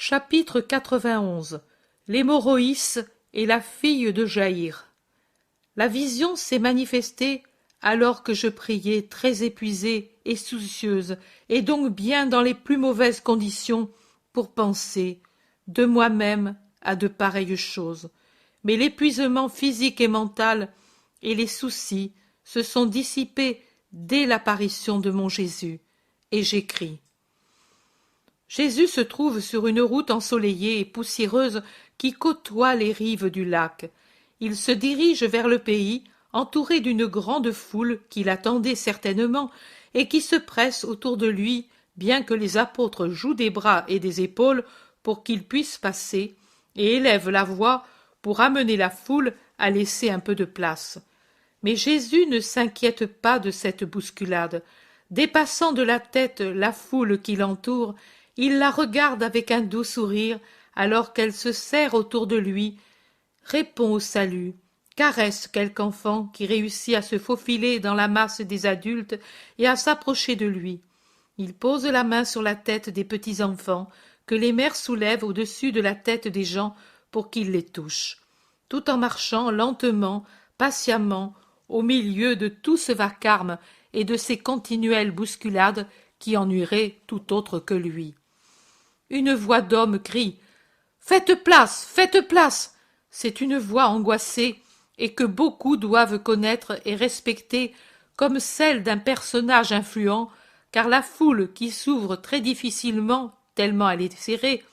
Chapitre 91. L'hémorroïs et la fille de Jaïr. La vision s'est manifestée alors que je priais très épuisée et soucieuse, et donc bien dans les plus mauvaises conditions pour penser, de moi-même, à de pareilles choses. Mais l'épuisement physique et mental et les soucis se sont dissipés dès l'apparition de mon Jésus, et j'écris. Jésus se trouve sur une route ensoleillée et poussiéreuse qui côtoie les rives du lac. Il se dirige vers le pays, entouré d'une grande foule qui l'attendait certainement et qui se presse autour de lui, bien que les apôtres jouent des bras et des épaules pour qu'il puisse passer, et élèvent la voix pour amener la foule à laisser un peu de place. Mais Jésus ne s'inquiète pas de cette bousculade. Dépassant de la tête la foule qui l'entoure, il la regarde avec un doux sourire alors qu'elle se serre autour de lui, répond au salut, caresse quelque enfant qui réussit à se faufiler dans la masse des adultes et à s'approcher de lui. Il pose la main sur la tête des petits enfants que les mères soulèvent au-dessus de la tête des gens pour qu'ils les touchent, tout en marchant lentement, patiemment, au milieu de tout ce vacarme et de ces continuelles bousculades qui ennuieraient tout autre que lui. Une voix d'homme crie « Faites place, faites place !» C'est une voix angoissée et que beaucoup doivent connaître et respecter comme celle d'un personnage influent, car la foule qui s'ouvre très difficilement, tellement elle est serrée,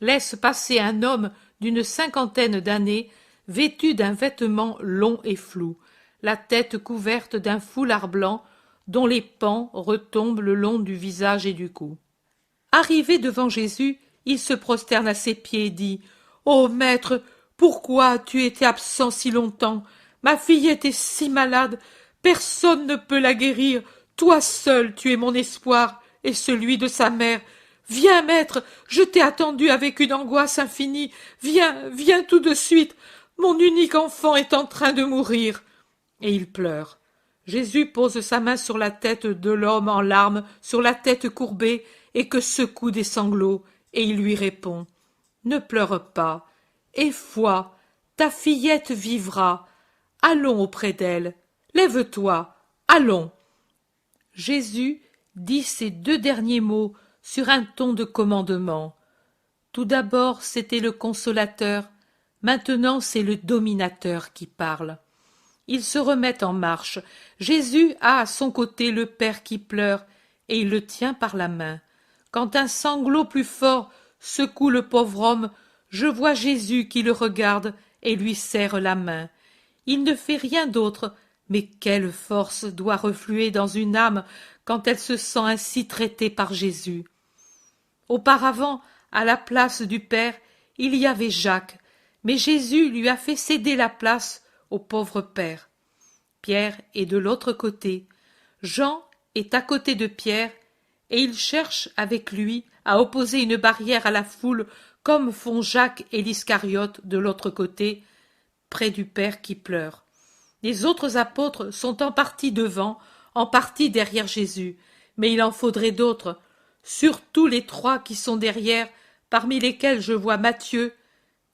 laisse passer un homme d'une cinquantaine d'années, vêtu d'un vêtement long et flou, la tête couverte d'un foulard blanc dont les pans retombent le long du visage et du cou. Arrivé devant Jésus, il se prosterne à ses pieds et dit « Ô maître, pourquoi as-tu été absent si longtemps? Ma fille était si malade, personne ne peut la guérir. Toi seul, tu es mon espoir et celui de sa mère. Viens, maître, je t'ai attendu avec une angoisse infinie. Viens, viens tout de suite. Mon unique enfant est en train de mourir. » Et il pleure. Jésus pose sa main sur la tête de l'homme en larmes, sur la tête courbée, et que secouent des sanglots, et il lui répond « Ne pleure pas, aie foi, ta fillette vivra. Allons auprès d'elle, lève-toi, allons. » Jésus dit ces deux derniers mots sur un ton de commandement. Tout d'abord c'était le consolateur, maintenant c'est le dominateur qui parle. Ils se remettent en marche. Jésus a à son côté le père qui pleure, et il le tient par la main. Quand un sanglot plus fort secoue le pauvre homme, je vois Jésus qui le regarde et lui serre la main. Il ne fait rien d'autre, mais quelle force doit refluer dans une âme quand elle se sent ainsi traitée par Jésus. Auparavant, à la place du Père, il y avait Jacques, mais Jésus lui a fait céder la place au pauvre Père. Pierre est de l'autre côté, Jean est à côté de Pierre, et il cherche avec lui à opposer une barrière à la foule comme font Jacques et l'Iscariote de l'autre côté, près du Père qui pleure. Les autres apôtres sont en partie devant, en partie derrière Jésus, mais il en faudrait d'autres, surtout les trois qui sont derrière, parmi lesquels je vois Matthieu,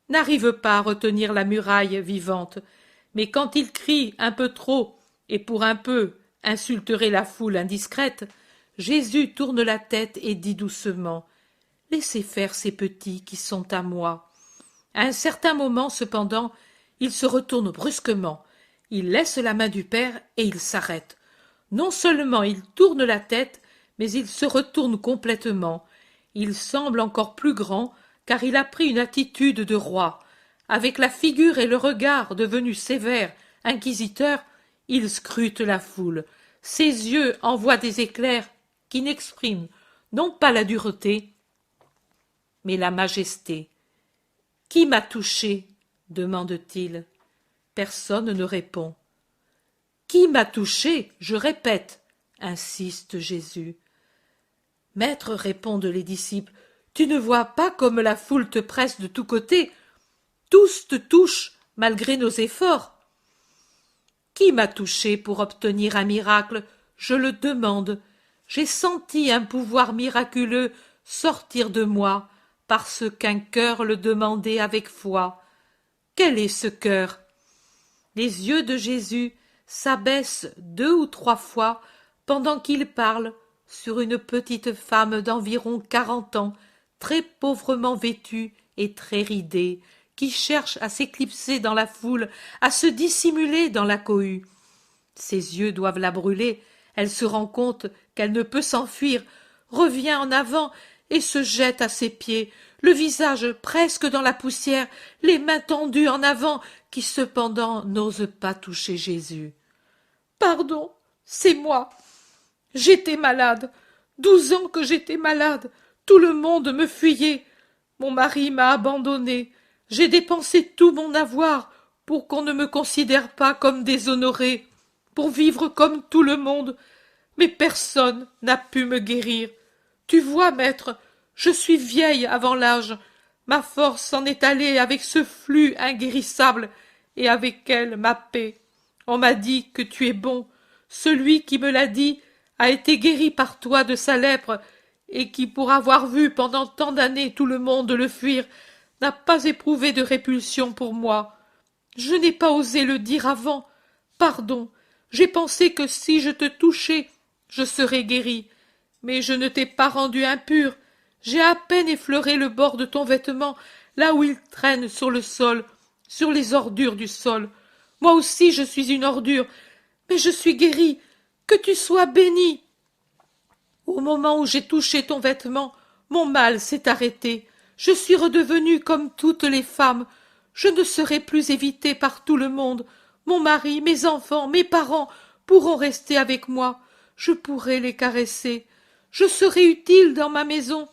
n'arrive pas à retenir la muraille vivante, mais quand il crie un peu trop, et pour un peu insulterait la foule indiscrète, Jésus tourne la tête et dit doucement « Laissez faire ces petits qui sont à moi. » À un certain moment, cependant, il se retourne brusquement. Il laisse la main du Père et il s'arrête. Non seulement il tourne la tête, mais il se retourne complètement. Il semble encore plus grand, car il a pris une attitude de roi. Avec la figure et le regard devenus sévères, inquisiteurs, il scrute la foule. Ses yeux envoient des éclairs qui n'expriment non pas la dureté, mais la majesté. « Qui m'a touché ?» demande-t-il. Personne ne répond. « Qui m'a touché, je répète ?» insiste Jésus. « Maître, répondent les disciples, tu ne vois pas comme la foule te presse de tous côtés. Tous te touchent, malgré nos efforts. » Qui m'a touché pour obtenir un miracle? Je le demande. J'ai senti un pouvoir miraculeux sortir de moi, parce qu'un cœur le demandait avec foi. Quel est ce cœur? Les yeux de Jésus s'abaissent 2 ou 3 fois pendant qu'il parle sur une petite femme d'environ 40 ans, très pauvrement vêtue et très ridée, qui cherche à s'éclipser dans la foule, à se dissimuler dans la cohue. Ses yeux doivent la brûler, elle se rend compte qu'elle ne peut s'enfuir, revient en avant et se jette à ses pieds, le visage presque dans la poussière, les mains tendues en avant, qui cependant n'osent pas toucher Jésus. « Pardon, c'est moi. J'étais malade. 12 ans que j'étais malade. Tout le monde me fuyait. Mon mari m'a abandonnée. J'ai dépensé tout mon avoir pour qu'on ne me considère pas comme déshonorée, pour vivre comme tout le monde. Mais personne n'a pu me guérir. Tu vois, maître, je suis vieille avant l'âge. Ma force s'en est allée avec ce flux inguérissable, et avec elle ma paix. On m'a dit que tu es bon. Celui qui me l'a dit a été guéri par toi de sa lèpre, et qui, pour avoir vu pendant tant d'années tout le monde le fuir, n'a pas éprouvé de répulsion pour moi. Je n'ai pas osé le dire avant. Pardon, j'ai pensé que si je te touchais, je serais guérie. Mais je ne t'ai pas rendu impure. J'ai à peine effleuré le bord de ton vêtement, là où il traîne sur le sol, sur les ordures du sol. Moi aussi je suis une ordure, mais je suis guérie. Que tu sois bénie. Au moment où j'ai touché ton vêtement, mon mal s'est arrêté. Je suis redevenue comme toutes les femmes. Je ne serai plus évitée par tout le monde. Mon mari, mes enfants, mes parents pourront rester avec moi. Je pourrai les caresser. Je serai utile dans ma maison.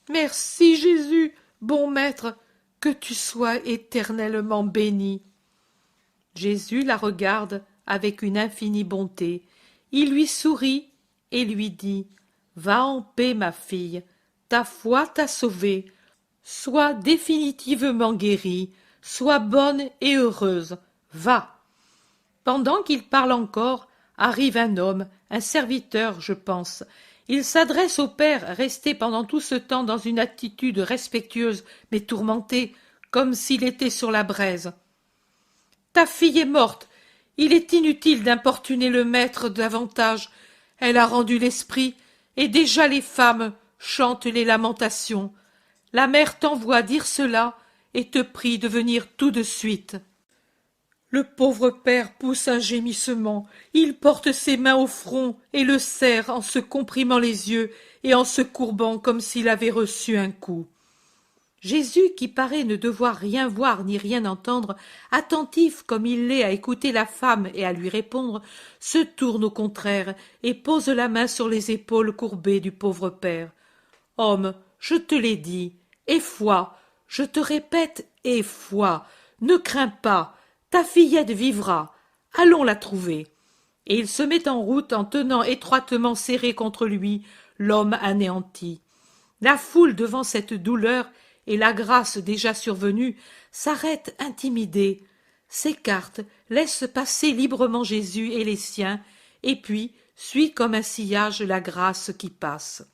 Merci Jésus, bon maître, que tu sois éternellement béni. Jésus la regarde avec une infinie bonté. Il lui sourit et lui dit: Va en paix, ma fille, ta foi t'a sauvée. Sois définitivement guérie, sois bonne et heureuse. Va. Pendant qu'il parle encore, arrive un homme, un serviteur, je pense. Il s'adresse au père, resté pendant tout ce temps dans une attitude respectueuse, mais tourmentée, comme s'il était sur la braise. Ta fille est morte. Il est inutile d'importuner le maître davantage. Elle a rendu l'esprit, et déjà les femmes chantent les lamentations. La mère t'envoie dire cela et te prie de venir tout de suite. Le pauvre père pousse un gémissement. Il porte ses mains au front et le serre en se comprimant les yeux et en se courbant comme s'il avait reçu un coup. Jésus, qui paraît ne devoir rien voir ni rien entendre, attentif comme il l'est à écouter la femme et à lui répondre, se tourne au contraire et pose la main sur les épaules courbées du pauvre père. « Homme, je te l'ai dit, aie foi, je te répète, aie foi, ne crains pas, ta fillette vivra, allons la trouver. » Et il se met en route en tenant étroitement serré contre lui l'homme anéanti. La foule, devant cette douleur et la grâce déjà survenue, s'arrête intimidée, s'écarte, laisse passer librement Jésus et les siens, et puis suit comme un sillage la grâce qui passe.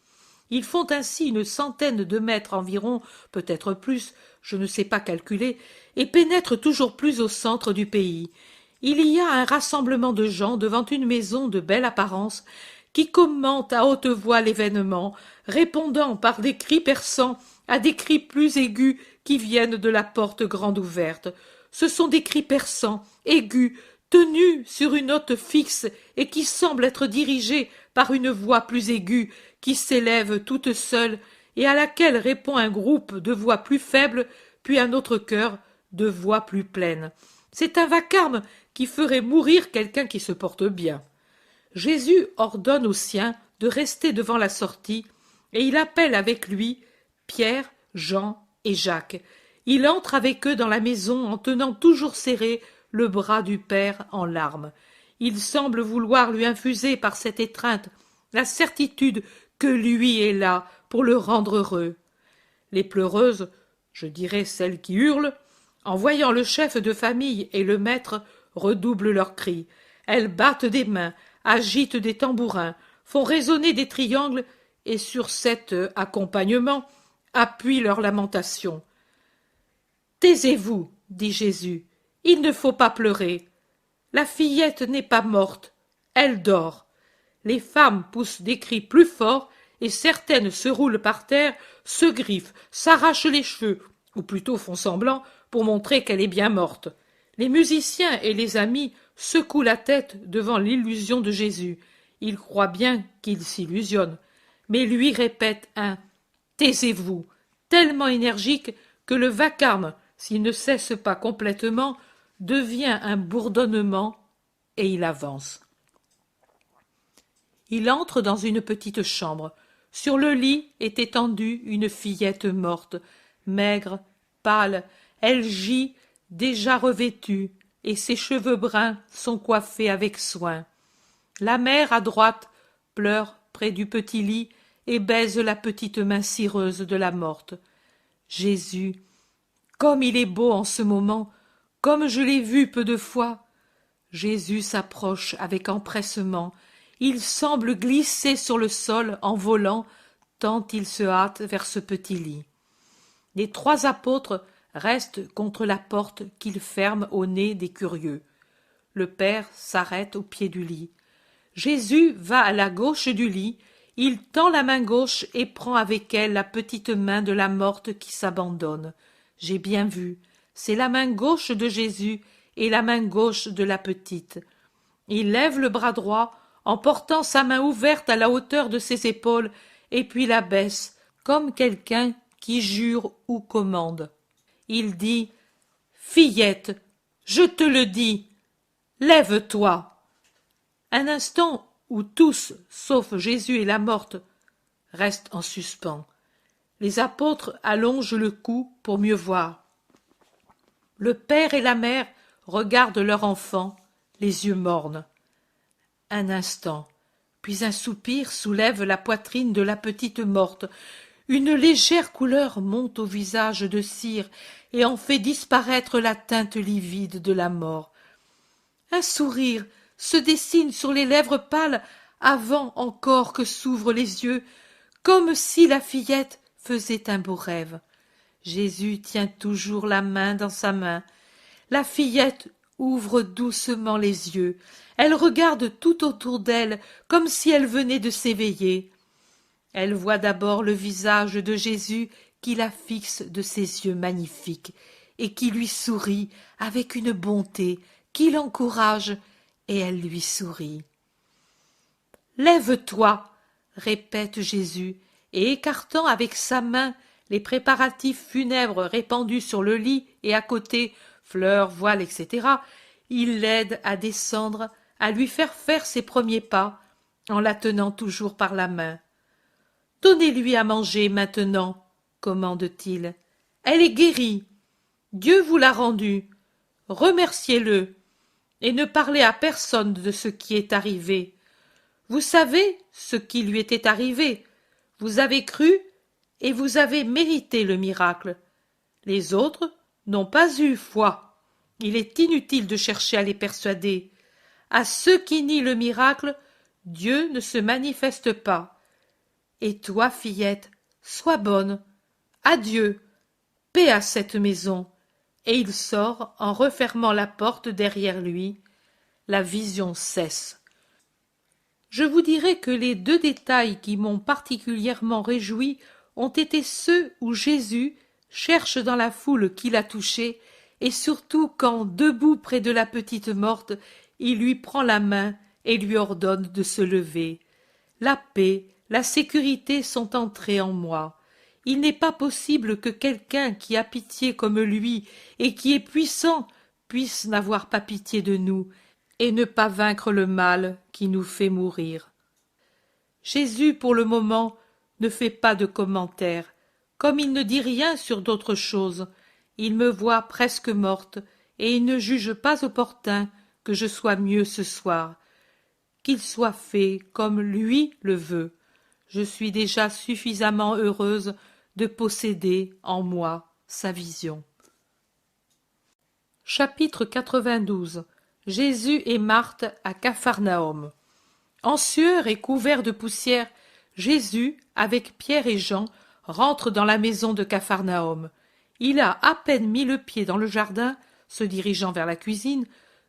Ils font ainsi une centaine de mètres environ, peut-être plus, je ne sais pas calculer, et pénètrent toujours plus au centre du pays. Il y a un rassemblement de gens devant une maison de belle apparence qui commentent à haute voix l'événement, répondant par des cris perçants à des cris plus aigus qui viennent de la porte grande ouverte. Ce sont des cris perçants, aigus, tenus sur une note fixe et qui semblent être dirigés par une voix plus aiguë qui s'élève toute seule et à laquelle répond un groupe de voix plus faibles, puis un autre chœur de voix plus pleines. C'est un vacarme qui ferait mourir quelqu'un qui se porte bien. Jésus ordonne aux siens de rester devant la sortie, et il appelle avec lui Pierre, Jean et Jacques. Il entre avec eux dans la maison en tenant toujours serré le bras du père en larmes. Il semble vouloir lui infuser par cette étreinte la certitude que lui est là pour le rendre heureux. Les pleureuses, je dirais celles qui hurlent, en voyant le chef de famille et le maître, redoublent leurs cris. Elles battent des mains, agitent des tambourins, font résonner des triangles, et sur cet accompagnement appuient leurs lamentations. « Taisez-vous, dit Jésus, il ne faut pas pleurer. La fillette n'est pas morte, elle dort. » Les femmes poussent des cris plus forts et certaines se roulent par terre, se griffent, s'arrachent les cheveux, ou plutôt font semblant pour montrer qu'elle est bien morte. Les musiciens et les amis secouent la tête devant l'illusion de Jésus. Ils croient bien qu'il s'illusionne, mais lui répète un « taisez-vous » tellement énergique que le vacarme, s'il ne cesse pas complètement, devient un bourdonnement et il avance. Il entre dans une petite chambre. Sur le lit est étendue une fillette morte, maigre, pâle, elle gît, déjà revêtue, et ses cheveux bruns sont coiffés avec soin. La mère, à droite, pleure près du petit lit et baise la petite main cireuse de la morte. Jésus, comme il est beau en ce moment, comme je l'ai vu peu de fois. Jésus s'approche avec empressement. Il semble glisser sur le sol en volant, tant il se hâte vers ce petit lit. Les trois apôtres restent contre la porte qu'ils ferment au nez des curieux. Le Père s'arrête au pied du lit. Jésus va à la gauche du lit, il tend la main gauche et prend avec elle la petite main de la morte qui s'abandonne. J'ai bien vu, c'est la main gauche de Jésus et la main gauche de la petite. Il lève le bras droit, en portant sa main ouverte à la hauteur de ses épaules, et puis la baisse, comme quelqu'un qui jure ou commande. Il dit « Fillette, je te le dis, lève-toi !» Un instant où tous, sauf Jésus et la morte, restent en suspens. Les apôtres allongent le cou pour mieux voir. Le père et la mère regardent leur enfant, les yeux mornes. Un instant, puis un soupir soulève la poitrine de la petite morte. Une légère couleur monte au visage de cire et en fait disparaître la teinte livide de la mort. Un sourire se dessine sur les lèvres pâles avant encore que s'ouvrent les yeux, comme si la fillette faisait un beau rêve. Jésus tient toujours la main dans sa main. La fillette ouvre doucement les yeux. Elle regarde tout autour d'elle comme si elle venait de s'éveiller. Elle voit d'abord le visage de Jésus qui la fixe de ses yeux magnifiques et qui lui sourit avec une bonté qui l'encourage, et elle lui sourit. « Lève-toi » répète Jésus, et écartant avec sa main les préparatifs funèbres répandus sur le lit et à côté, fleurs, voiles, etc., il l'aide à descendre, à lui faire ses premiers pas, en la tenant toujours par la main. « Donnez-lui à manger maintenant, » commande-t-il. « Elle est guérie. Dieu vous l'a rendue. Remerciez-le, et ne parlez à personne de ce qui est arrivé. Vous savez ce qui lui était arrivé. Vous avez cru, et vous avez mérité le miracle. Les autres n'ont pas eu foi. Il est inutile de chercher à les persuader. À ceux qui nient le miracle, Dieu ne se manifeste pas. Et toi, fillette, sois bonne. Adieu. Paix à cette maison. » Et il sort en refermant la porte derrière lui. La vision cesse. Je vous dirai que les deux détails qui m'ont particulièrement réjoui ont été ceux où Jésus cherche dans la foule qui l'a touché, et surtout quand, debout près de la petite morte, il lui prend la main et lui ordonne de se lever. La paix, la sécurité sont entrées en moi. Il n'est pas possible que quelqu'un qui a pitié comme lui et qui est puissant puisse n'avoir pas pitié de nous et ne pas vaincre le mal qui nous fait mourir. Jésus, pour le moment, ne fait pas de commentaires. Comme il ne dit rien sur d'autres choses, il me voit presque morte et il ne juge pas opportun que je sois mieux ce soir. Qu'il soit fait comme lui le veut. Je suis déjà suffisamment heureuse de posséder en moi sa vision. Chapitre 92. Jésus et Marthe à Capharnaüm. En sueur et couvert de poussière, Jésus, avec Pierre et Jean, rentre dans la maison de Capharnaüm. Il a à peine mis le pied dans le jardin, se dirigeant vers la cuisine,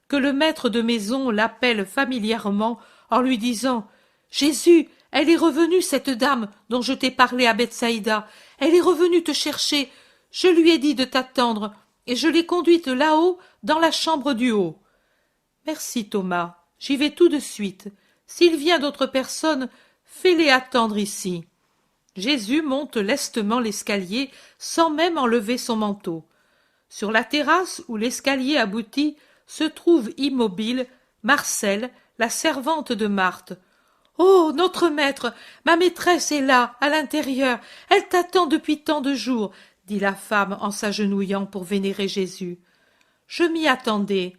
que le maître de maison l'appelle familièrement en lui disant « Jésus, elle est revenue, cette dame dont je t'ai parlé à Bethsaïda. Elle est revenue te chercher. Je lui ai dit de t'attendre, et je l'ai conduite là-haut, dans la chambre du haut. » « Merci, Thomas, j'y vais tout de suite. S'il vient d'autres personnes, fais-les attendre ici. » Jésus monte lestement l'escalier sans même enlever son manteau. Sur la terrasse où l'escalier aboutit se trouve immobile Marcelle, la servante de Marthe. « Oh, notre maître, ma maîtresse est là, à l'intérieur. Elle t'attend depuis tant de jours, » dit la femme en s'agenouillant pour vénérer Jésus. « Je m'y attendais.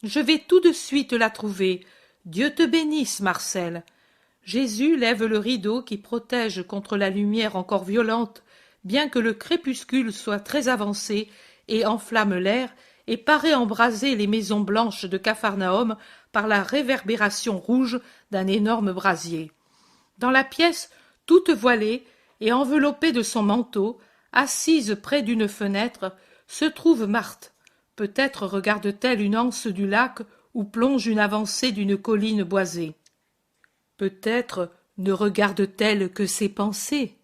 Je vais tout de suite la trouver. Dieu te bénisse, Marcelle. » Jésus lève le rideau qui protège contre la lumière encore violente, bien que le crépuscule soit très avancé et enflamme l'air, et paraît embraser les maisons blanches de Capharnaüm par la réverbération rouge d'un énorme brasier. Dans la pièce, toute voilée et enveloppée de son manteau, assise près d'une fenêtre, se trouve Marthe. Peut-être regarde-t-elle une anse du lac où plonge une avancée d'une colline boisée. Peut-être ne regarde-t-elle que ses pensées.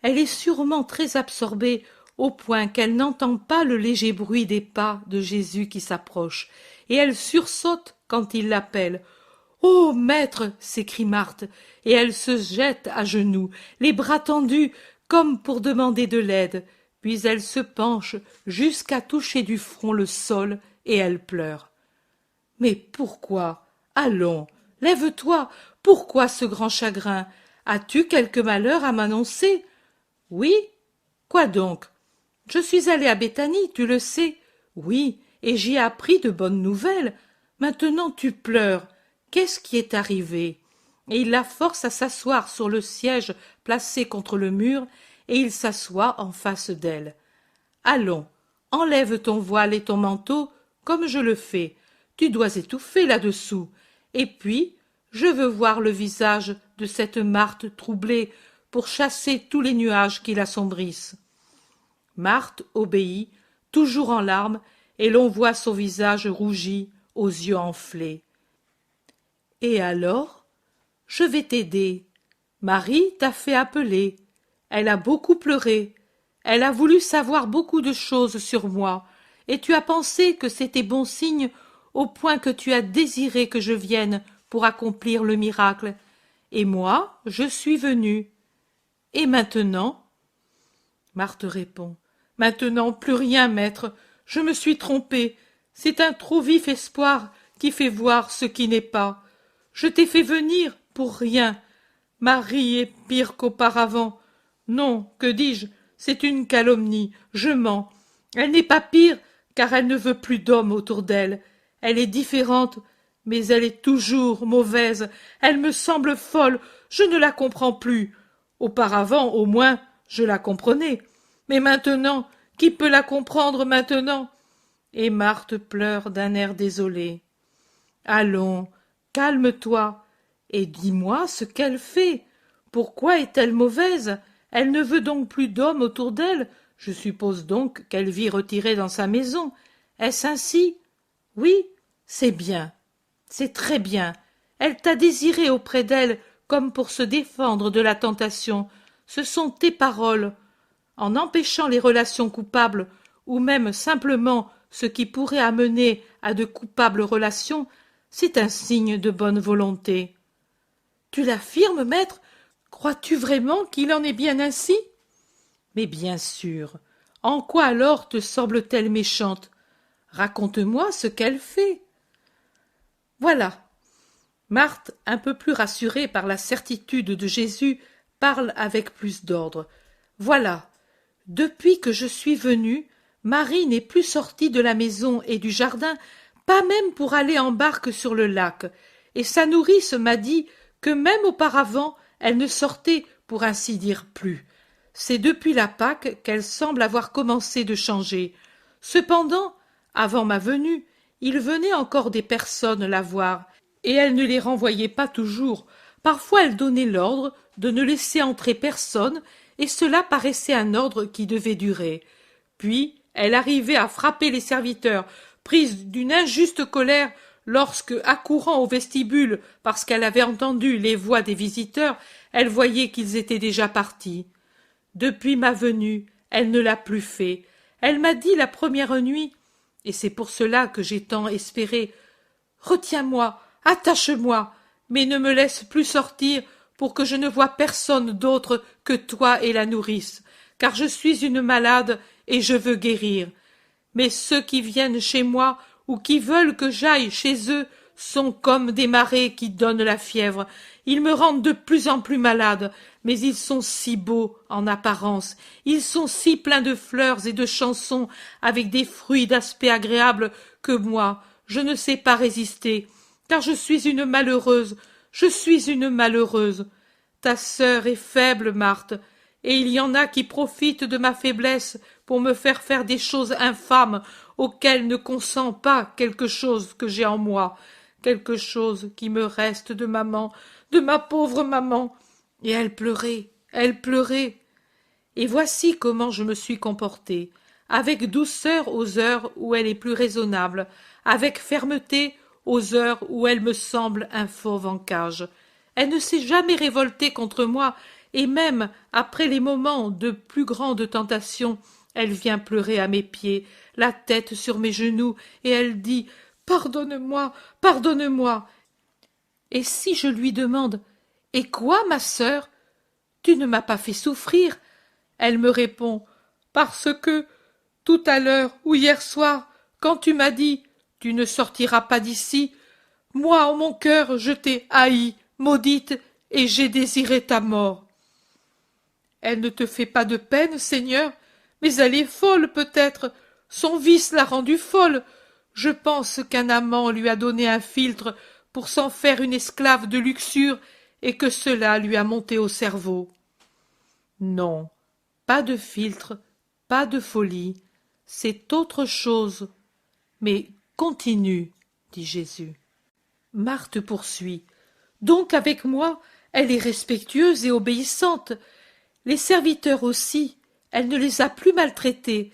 Elle est sûrement très absorbée au point qu'elle n'entend pas le léger bruit des pas de Jésus qui s'approche, et elle sursaute quand il l'appelle. « Ô maître !» s'écrie Marthe, et elle se jette à genoux, les bras tendus, comme pour demander de l'aide. Puis elle se penche jusqu'à toucher du front le sol, et elle pleure. « Mais pourquoi? Allons, lève-toi. Pourquoi ce grand chagrin? As-tu quelque malheur à m'annoncer? » « Oui. Quoi donc? » « Je suis allée à Béthanie, tu le sais. »« Oui, et j'y ai appris de bonnes nouvelles. Maintenant tu pleures. Qu'est-ce qui est arrivé? » Et il la force à s'asseoir sur le siège placé contre le mur, et il s'assoit en face d'elle. « Allons, enlève ton voile et ton manteau, comme je le fais. Tu dois étouffer là-dessous. Et puis, je veux voir le visage de cette Marthe troublée pour chasser tous les nuages qui l'assombrissent. » Marthe obéit, toujours en larmes, et l'on voit son visage rougi, aux yeux enflés. « Et alors? Je vais t'aider. Marie t'a fait appeler. Elle a beaucoup pleuré. Elle a voulu savoir beaucoup de choses sur moi, et tu as pensé que c'était bon signe au point que tu as désiré que je vienne pour accomplir le miracle. Et moi, je suis venue. Et maintenant? » Marthe répond. « Maintenant, plus rien, maître. Je me suis trompée. C'est un trop vif espoir qui fait voir ce qui n'est pas. Je t'ai fait venir pour rien. Marie est pire qu'auparavant. Non, que dis-je, c'est une calomnie. Je mens. Elle n'est pas pire, car elle ne veut plus d'hommes autour d'elle. Elle est différente, mais elle est toujours mauvaise. Elle me semble folle. Je ne la comprends plus. Auparavant, au moins, je la comprenais. Mais maintenant, qui peut la comprendre maintenant? » Et Marthe pleure d'un air désolé. « Allons, calme-toi, et dis-moi ce qu'elle fait. Pourquoi est-elle mauvaise? Elle ne veut donc plus d'hommes autour d'elle. Je suppose donc qu'elle vit retirée dans sa maison. Est-ce ainsi? Oui, c'est bien. C'est très bien. Elle t'a désiré auprès d'elle comme pour se défendre de la tentation. Ce sont tes paroles. En empêchant les relations coupables, ou même simplement ce qui pourrait amener à de coupables relations, c'est un signe de bonne volonté. Tu l'affirmes, maître? Crois-tu vraiment qu'il en est bien ainsi? Mais bien sûr. En quoi alors te semble-t-elle méchante? Raconte-moi ce qu'elle fait. Voilà. Marthe, un peu plus rassurée par la certitude de Jésus, parle avec plus d'ordre. Voilà. Depuis que je suis venue, Marie n'est plus sortie de la maison et du jardin, pas même pour aller en barque sur le lac, et sa nourrice m'a dit que même auparavant elle ne sortait pour ainsi dire plus. C'est depuis la Pâque qu'elle semble avoir commencé de changer. Cependant, avant ma venue, il venait encore des personnes la voir, et elle ne les renvoyait pas toujours. Parfois elle donnait l'ordre de ne laisser entrer personne, et cela paraissait un ordre qui devait durer. Puis elle arrivait à frapper les serviteurs, prise d'une injuste colère, lorsque, accourant au vestibule parce qu'elle avait entendu les voix des visiteurs, elle voyait qu'ils étaient déjà partis. Depuis ma venue, elle ne l'a plus fait. Elle m'a dit la première nuit, et c'est pour cela que j'ai tant espéré, « Retiens-moi, attache-moi, mais ne me laisse plus sortir pour que je ne voie personne d'autre que toi et la nourrice, car je suis une malade et je veux guérir. Mais ceux qui viennent chez moi ou qui veulent que j'aille chez eux sont comme des marées qui donnent la fièvre. Ils me rendent de plus en plus malade, mais ils sont si beaux en apparence, ils sont si pleins de fleurs et de chansons, avec des fruits d'aspect agréable, que moi, je ne sais pas résister, car je suis une malheureuse, je suis une malheureuse. Ta sœur est faible, Marthe, et il y en a qui profitent de ma faiblesse pour me faire des choses infâmes auxquelles ne consent pas quelque chose que j'ai en moi, quelque chose qui me reste de maman, de ma pauvre maman. Et elle pleurait, elle pleurait. Et voici comment je me suis comportée, avec douceur aux heures où elle est plus raisonnable, avec fermeté aux heures où elle me semble un fauve en cage. Elle ne s'est jamais révoltée contre moi, et même après les moments de plus grande tentation, elle vient pleurer à mes pieds, la tête sur mes genoux, et elle dit « Pardonne-moi, pardonne-moi ». Et si je lui demande « Et quoi, ma sœur? Tu ne m'as pas fait souffrir ?» Elle me répond « Parce que, tout à l'heure ou hier soir, quand tu m'as dit « Tu ne sortiras pas d'ici », moi, en mon cœur, je t'ai haï, maudite, et j'ai désiré ta mort. Elle ne te fait pas de peine, Seigneur, mais elle est folle peut-être, son vice l'a rendue folle. Je pense qu'un amant lui a donné un philtre pour s'en faire une esclave de luxure, et que cela lui a monté au cerveau. Non, pas de philtre, pas de folie, c'est autre chose. Mais continue, dit Jésus. Marthe poursuit. Donc avec moi, elle est respectueuse et obéissante. Les serviteurs aussi, elle ne les a plus maltraités.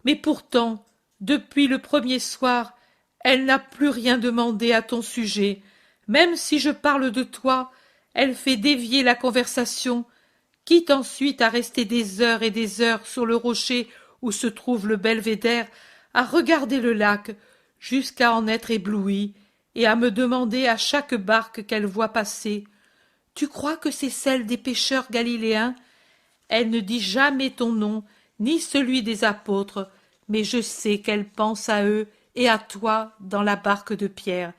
Mais pourtant, depuis le premier soir, elle n'a plus rien demandé à ton sujet. Même si je parle de toi, elle fait dévier la conversation, quitte ensuite à rester des heures et des heures sur le rocher où se trouve le belvédère, à regarder le lac, jusqu'à en être éblouie, et à me demander à chaque barque qu'elle voit passer « Tu crois que c'est celle des pêcheurs galiléens ?» Elle ne dit jamais ton nom, ni celui des apôtres, mais je sais qu'elle pense à eux et à toi dans la barque de Pierre.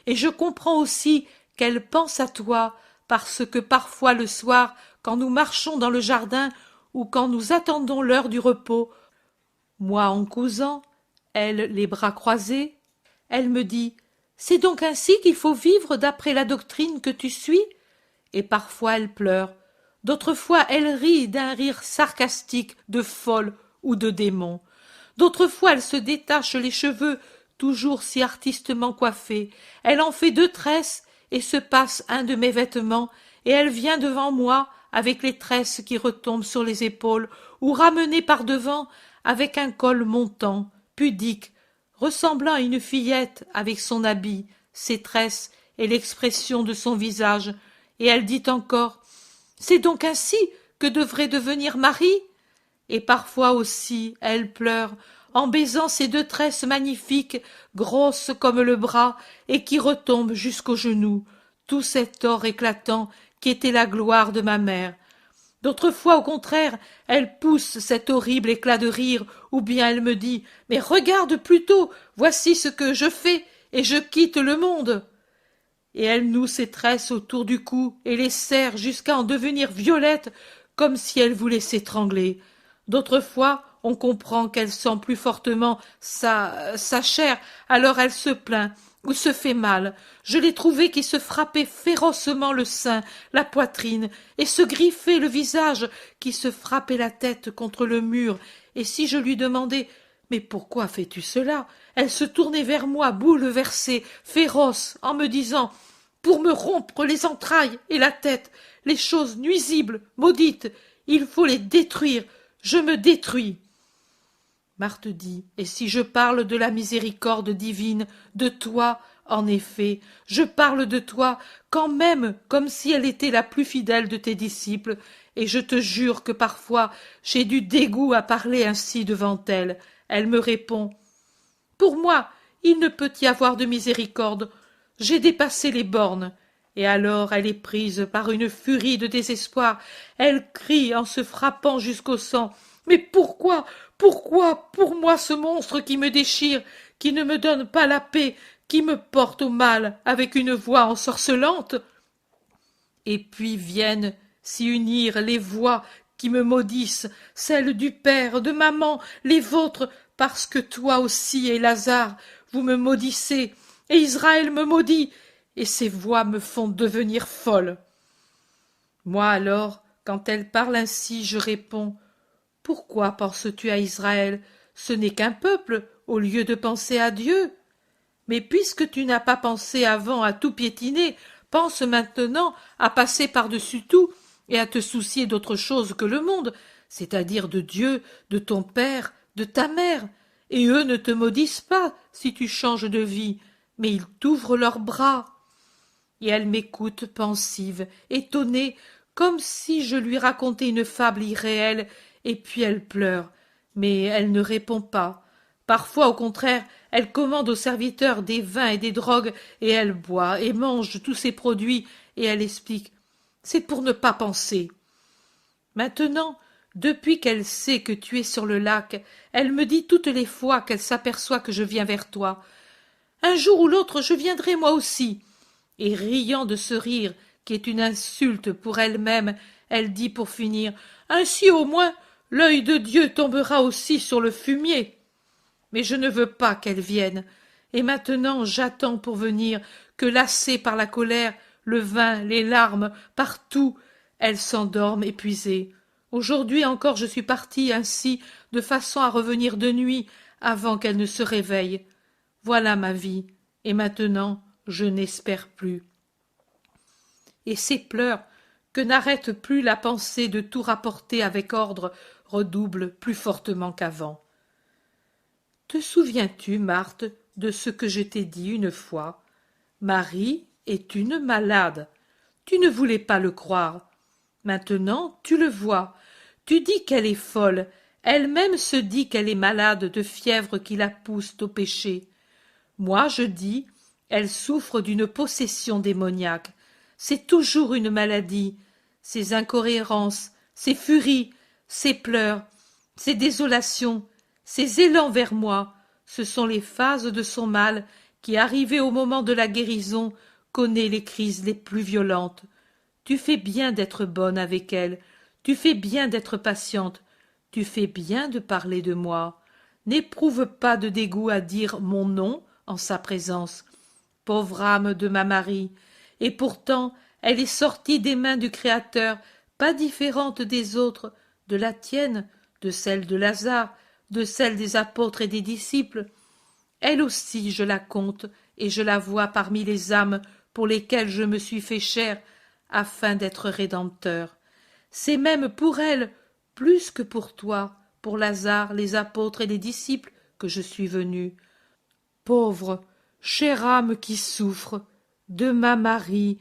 Et je comprends aussi qu'elle pense à toi, parce que parfois le soir, quand nous marchons dans le jardin, ou quand nous attendons l'heure du repos, moi en causant, elle les bras croisés, elle me dit « C'est donc ainsi qu'il faut vivre d'après la doctrine que tu suis ?» Et parfois elle pleure, d'autres fois elle rit d'un rire sarcastique de folle ou de démon, d'autres fois elle se détache les cheveux toujours si artistement coiffés, elle en fait 2 tresses et se passe un de mes vêtements, et elle vient devant moi avec les tresses qui retombent sur les épaules, ou ramenées par devant avec un col montant, pudique, ressemblant à une fillette avec son habit, ses tresses et l'expression de son visage, et elle dit encore « C'est donc ainsi que devrait devenir Marie ?» Et parfois aussi elle pleure, en baisant ses 2 tresses magnifiques, grosses comme le bras, et qui retombent jusqu'aux genoux, tout cet or éclatant qui était la gloire de ma mère. D'autres fois, au contraire, elle pousse cet horrible éclat de rire, ou bien elle me dit « Mais regarde plutôt, voici ce que je fais, et je quitte le monde !» Et elle noue ses tresses autour du cou et les serre jusqu'à en devenir violettes, comme si elle voulait s'étrangler. D'autres fois, on comprend qu'elle sent plus fortement sa chair, alors elle se plaint ou se fait mal. Je l'ai trouvée qui se frappait férocement le sein, la poitrine, et se griffait le visage, qui se frappait la tête contre le mur, et si je lui demandais « Mais pourquoi fais-tu cela ?» elle se tournait vers moi, bouleversée, féroce, en me disant « Pour me rompre les entrailles et la tête, les choses nuisibles, maudites, Il faut les détruire. Je me détruis. Marthe dit, et si je parle de la miséricorde divine, de toi, en effet, je parle de toi quand même comme si elle était la plus fidèle de tes disciples, et je te jure que parfois j'ai du dégoût à parler ainsi devant elle. Elle me répond, pour moi, il ne peut y avoir de miséricorde. J'ai dépassé les bornes. Et alors elle est prise par une furie de désespoir. Elle crie en se frappant jusqu'au sang. Mais pourquoi pour moi ce monstre qui me déchire, qui ne me donne pas la paix, qui me porte au mal avec une voix ensorcelante? Et puis viennent s'y unir les voix qui me maudissent, celles du père, de maman, les vôtres, parce que toi aussi et Lazare, vous me maudissez, et Israël me maudit, et ces voix me font devenir folle. Moi alors, quand elle parle ainsi, je réponds, pourquoi penses-tu à Israël? Ce n'est qu'un peuple, au lieu de penser à Dieu. Mais puisque tu n'as pas pensé avant à tout piétiner, pense maintenant à passer par-dessus tout et à te soucier d'autre chose que le monde, c'est-à-dire de Dieu, de ton père, de ta mère. Et eux ne te maudissent pas si tu changes de vie, mais ils t'ouvrent leurs bras. Et elle m'écoute pensive, étonnée, comme si je lui racontais une fable irréelle, et puis elle pleure, mais elle ne répond pas. Parfois, au contraire, elle commande aux serviteurs des vins et des drogues, et elle boit et mange tous ces produits, et elle explique. C'est pour ne pas penser. Maintenant, depuis qu'elle sait que tu es sur le lac, elle me dit toutes les fois qu'elle s'aperçoit que je viens vers toi. Un jour ou l'autre, je viendrai moi aussi. Et riant de ce rire, qui est une insulte pour elle-même, elle dit pour finir. Ainsi au moins, l'œil de Dieu tombera aussi sur le fumier. Mais je ne veux pas qu'elle vienne, et maintenant j'attends pour venir que, lassée par la colère, le vin, les larmes, partout, elle s'endorme épuisée. Aujourd'hui encore je suis partie ainsi, de façon à revenir de nuit, avant qu'elle ne se réveille. Voilà ma vie, et maintenant je n'espère plus. Et ces pleurs, que n'arrête plus la pensée de tout rapporter avec ordre, redoublent plus fortement qu'avant. Te souviens-tu, Marthe, de ce que je t'ai dit une fois? Marie est une malade. Tu ne voulais pas le croire. Maintenant, tu le vois. Tu dis qu'elle est folle. Elle-même se dit qu'elle est malade de fièvre qui la pousse au péché. Moi, je dis, elle souffre d'une possession démoniaque. C'est toujours une maladie. Ses incohérences, ses furies, ses pleurs, ses désolations, ses élans vers moi, ce sont les phases de son mal qui, arrivé au moment de la guérison, connaît les crises les plus violentes. Tu fais bien d'être bonne avec elle, tu fais bien d'être patiente, tu fais bien de parler de moi. N'éprouve pas de dégoût à dire mon nom en sa présence. Pauvre âme de ma Marie, et pourtant elle est sortie des mains du Créateur, pas différente des autres, de la tienne, de celle de Lazare, de celle des apôtres et des disciples. Elle aussi je la compte, et je la vois parmi les âmes pour lesquelles je me suis fait chair, afin d'être rédempteur. C'est même pour elle, plus que pour toi, pour Lazare, les apôtres et les disciples, que je suis venu. Pauvre, chère âme qui souffre, de ma Marie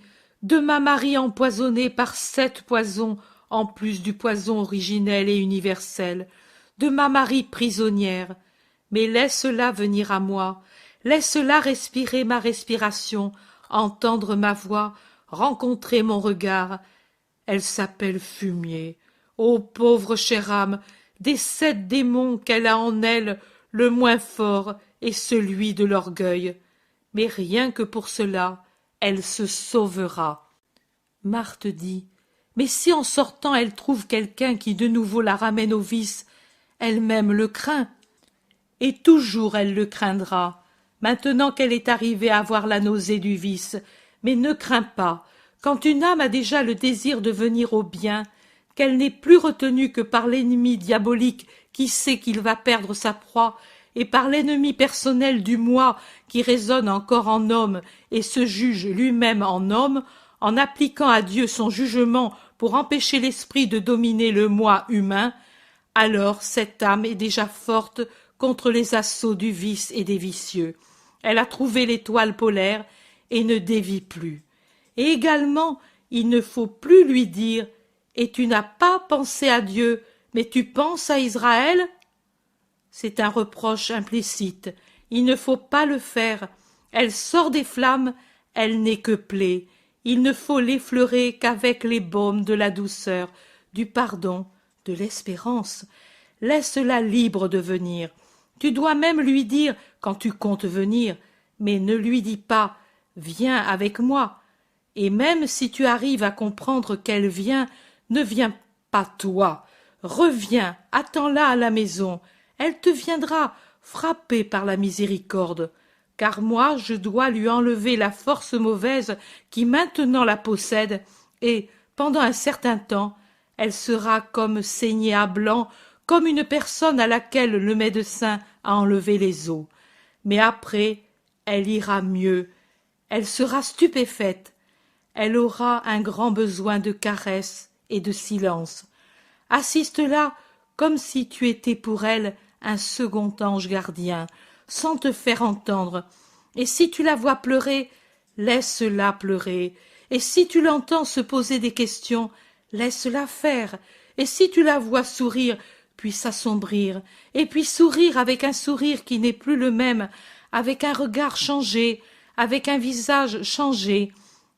empoisonnée par 7 poisons, en plus du poison originel et universel, de ma Marie prisonnière. Mais laisse-la venir à moi, laisse-la respirer ma respiration, entendre ma voix, rencontrer mon regard. Elle s'appelle Fumier. Ô pauvre chère âme, des 7 démons qu'elle a en elle, le moins fort est celui de l'orgueil. Mais rien que pour cela, elle se sauvera. Marthe dit, mais si en sortant elle trouve quelqu'un qui de nouveau la ramène au vice, elle-même le craint. Et toujours elle le craindra, maintenant qu'elle est arrivée à avoir la nausée du vice. Mais ne crains pas, quand une âme a déjà le désir de venir au bien, qu'elle n'est plus retenue que par l'ennemi diabolique qui sait qu'il va perdre sa proie, et par l'ennemi personnel du moi qui résonne encore en homme et se juge lui-même en homme, en appliquant à Dieu son jugement pour empêcher l'esprit de dominer le moi humain, alors cette âme est déjà forte contre les assauts du vice et des vicieux. Elle a trouvé l'étoile polaire et ne dévie plus. Et également, il ne faut plus lui dire « Et tu n'as pas pensé à Dieu, mais tu penses à Israël ?» C'est un reproche implicite. Il ne faut pas le faire. Elle sort des flammes, elle n'est que plaie. Il ne faut l'effleurer qu'avec les baumes de la douceur, du pardon, de l'espérance. Laisse-la libre de venir. Tu dois même lui dire, quand tu comptes venir, mais ne lui dis pas « Viens avec moi ». Et même si tu arrives à comprendre qu'elle vient, ne viens pas toi. Reviens, attends-la à la maison. Elle te viendra, frappée par la miséricorde. Car moi, je dois lui enlever la force mauvaise qui maintenant la possède, et, pendant un certain temps, elle sera comme saignée à blanc, comme une personne à laquelle le médecin a enlevé les os. Mais après, elle ira mieux. Elle sera stupéfaite. Elle aura un grand besoin de caresses et de silence. Assiste-la comme si tu étais pour elle un second ange gardien, sans te faire entendre. Et si tu la vois pleurer, laisse-la pleurer. Et si tu l'entends se poser des questions, laisse-la faire. Et si tu la vois sourire, puis s'assombrir, et puis sourire avec un sourire qui n'est plus le même, avec un regard changé, avec un visage changé,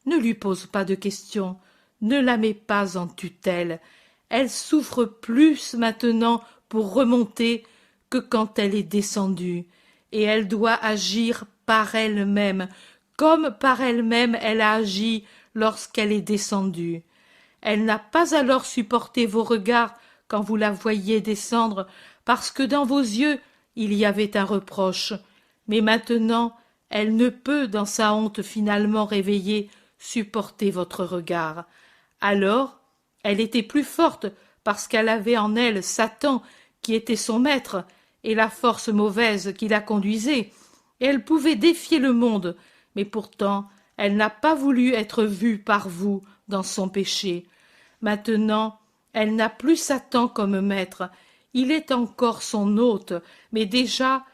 ne lui pose pas de questions, ne la mets pas en tutelle. Elle souffre plus maintenant pour remonter que quand elle est descendue, et elle doit agir par elle-même, comme par elle-même elle a agi lorsqu'elle est descendue. Elle n'a pas alors supporté vos regards quand vous la voyiez descendre, parce que dans vos yeux il y avait un reproche. Mais maintenant, elle ne peut, dans sa honte finalement réveillée, supporter votre regard. Alors, elle était plus forte parce qu'elle avait en elle Satan qui était son maître et la force mauvaise qui la conduisait, et elle pouvait défier le monde, mais pourtant elle n'a pas voulu être vue par vous dans son péché. Maintenant, elle n'a plus Satan comme maître, il est encore son hôte, mais déjà,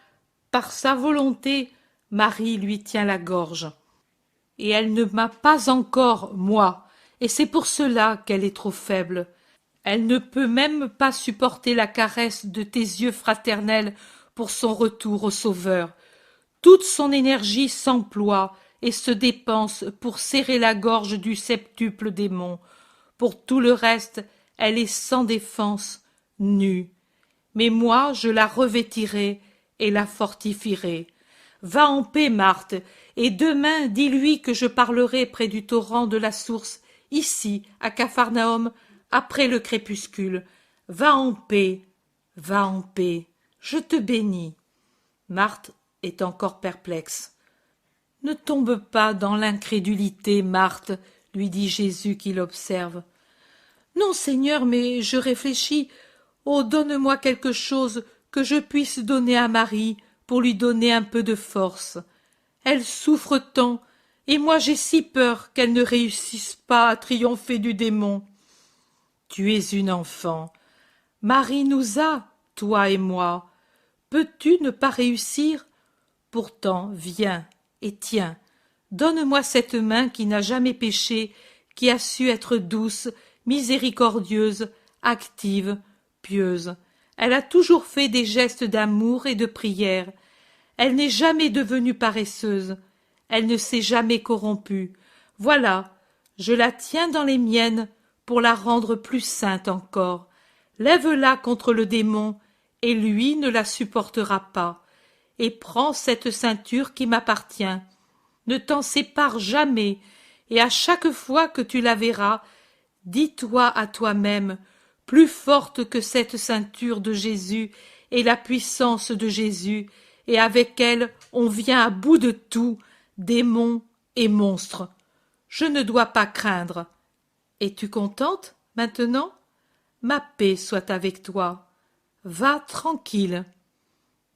par sa volonté, Marie lui tient la gorge. Et elle ne m'a pas encore, moi, et c'est pour cela qu'elle est trop faible. Elle ne peut même pas supporter la caresse de tes yeux fraternels pour son retour au Sauveur. Toute son énergie s'emploie et se dépense pour serrer la gorge du septuple démon. Pour tout le reste, elle est sans défense, nue. Mais moi, je la revêtirai et la fortifierai. Va en paix, Marthe, et demain dis-lui que je parlerai près du torrent de la source, ici, à Capharnaüm, après le crépuscule. Va en paix, je te bénis. Marthe est encore perplexe. Ne tombe pas dans l'incrédulité, Marthe, lui dit Jésus qui l'observe. Non, Seigneur, mais je réfléchis. Oh, donne-moi quelque chose que je puisse donner à Marie pour lui donner un peu de force. Elle souffre tant, et moi j'ai si peur qu'elle ne réussisse pas à triompher du démon. Tu es une enfant. Marie nous a, toi et moi. Peux-tu ne pas réussir? Pourtant, viens et tiens. Donne-moi cette main qui n'a jamais péché, qui a su être douce, miséricordieuse, active, pieuse. Elle a toujours fait des gestes d'amour et de prière. Elle n'est jamais devenue paresseuse. Elle ne s'est jamais corrompue. Voilà, je la tiens dans les miennes pour la rendre plus sainte encore. Lève-la contre le démon, et lui ne la supportera pas. Et prends cette ceinture qui m'appartient. Ne t'en sépare jamais, et à chaque fois que tu la verras, dis-toi à toi-même, plus forte que cette ceinture de Jésus et la puissance de Jésus, et avec elle on vient à bout de tout, démons et monstres. Je ne dois pas craindre. Es-tu contente, maintenant? Ma paix soit avec toi. Va tranquille.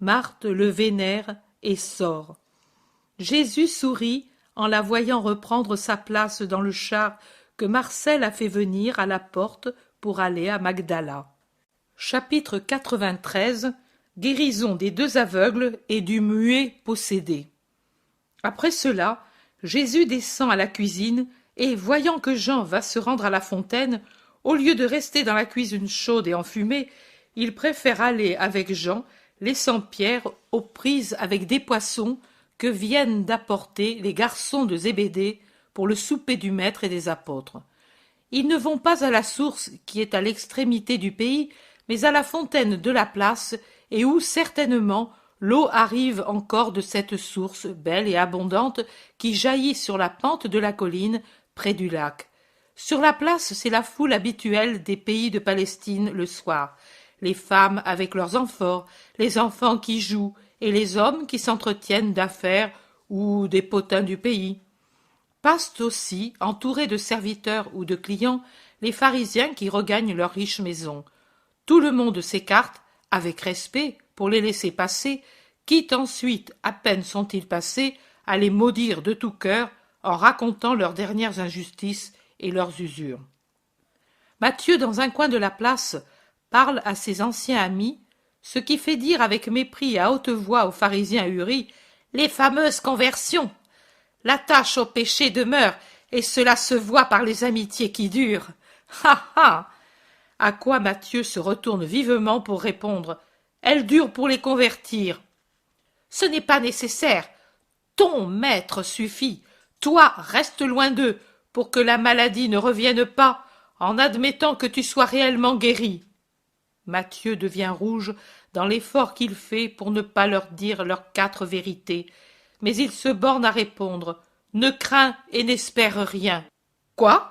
Marthe le vénère et sort. Jésus sourit en la voyant reprendre sa place dans le char que Marcel a fait venir à la porte pour aller à Magdala. Chapitre 93. Guérison des 2 aveugles et du muet possédé. Après cela, Jésus descend à la cuisine et, voyant que Jean va se rendre à la fontaine, au lieu de rester dans la cuisine chaude et enfumée, il préfère aller avec Jean, laissant Pierre aux prises avec des poissons que viennent d'apporter les garçons de Zébédée pour le souper du Maître et des apôtres. Ils ne vont pas à la source qui est à l'extrémité du pays, mais à la fontaine de la place, et où certainement l'eau arrive encore de cette source belle et abondante qui jaillit sur la pente de la colline près du lac. Sur la place, c'est la foule habituelle des pays de Palestine le soir, les femmes avec leurs enfants, les enfants qui jouent, et les hommes qui s'entretiennent d'affaires ou des potins du pays. Passent aussi, entourés de serviteurs ou de clients, les pharisiens qui regagnent leur riche maison. Tout le monde s'écarte, avec respect, pour les laisser passer, quitte ensuite, à peine sont-ils passés, à les maudire de tout cœur en racontant leurs dernières injustices et leurs usures. Matthieu, dans un coin de la place, parle à ses anciens amis, ce qui fait dire avec mépris à haute voix aux pharisiens huris « Les fameuses conversions ! L'attache au péché demeure, et cela se voit par les amitiés qui durent. Ha ha !» À quoi Matthieu se retourne vivement pour répondre « Elles durent pour les convertir. » Ce n'est pas nécessaire. Ton maître suffit. Toi, reste loin d'eux, pour que la maladie ne revienne pas, en admettant que tu sois réellement guéri. Matthieu devient rouge dans l'effort qu'il fait pour ne pas leur dire leurs 4 vérités, mais il se borne à répondre « Ne crains et n'espère rien. » Quoi ?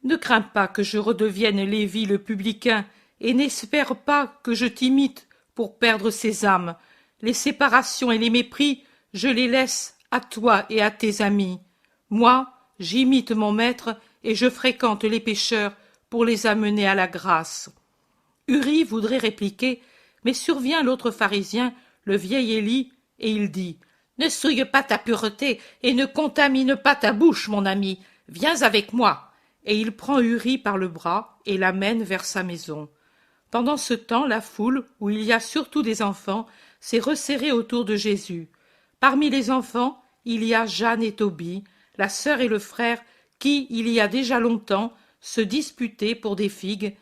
Ne crains pas que je redevienne Lévi le publicain, et n'espère pas que je t'imite pour perdre ces âmes. Les séparations et les mépris, je les laisse à toi et à tes amis. Moi, j'imite mon maître et je fréquente les pécheurs pour les amener à la grâce. Uri voudrait répliquer, mais survient l'autre pharisien, le vieil Élie, et il dit « Ne souille pas ta pureté et ne contamine pas ta bouche, mon ami. Viens avec moi. » Et il prend Uri par le bras et l'amène vers sa maison. Pendant ce temps, la foule, où il y a surtout des enfants, s'est resserrée autour de Jésus. Parmi les enfants, il y a Jeanne et Tobie, la sœur et le frère, qui, il y a déjà longtemps, se disputaient pour des figues,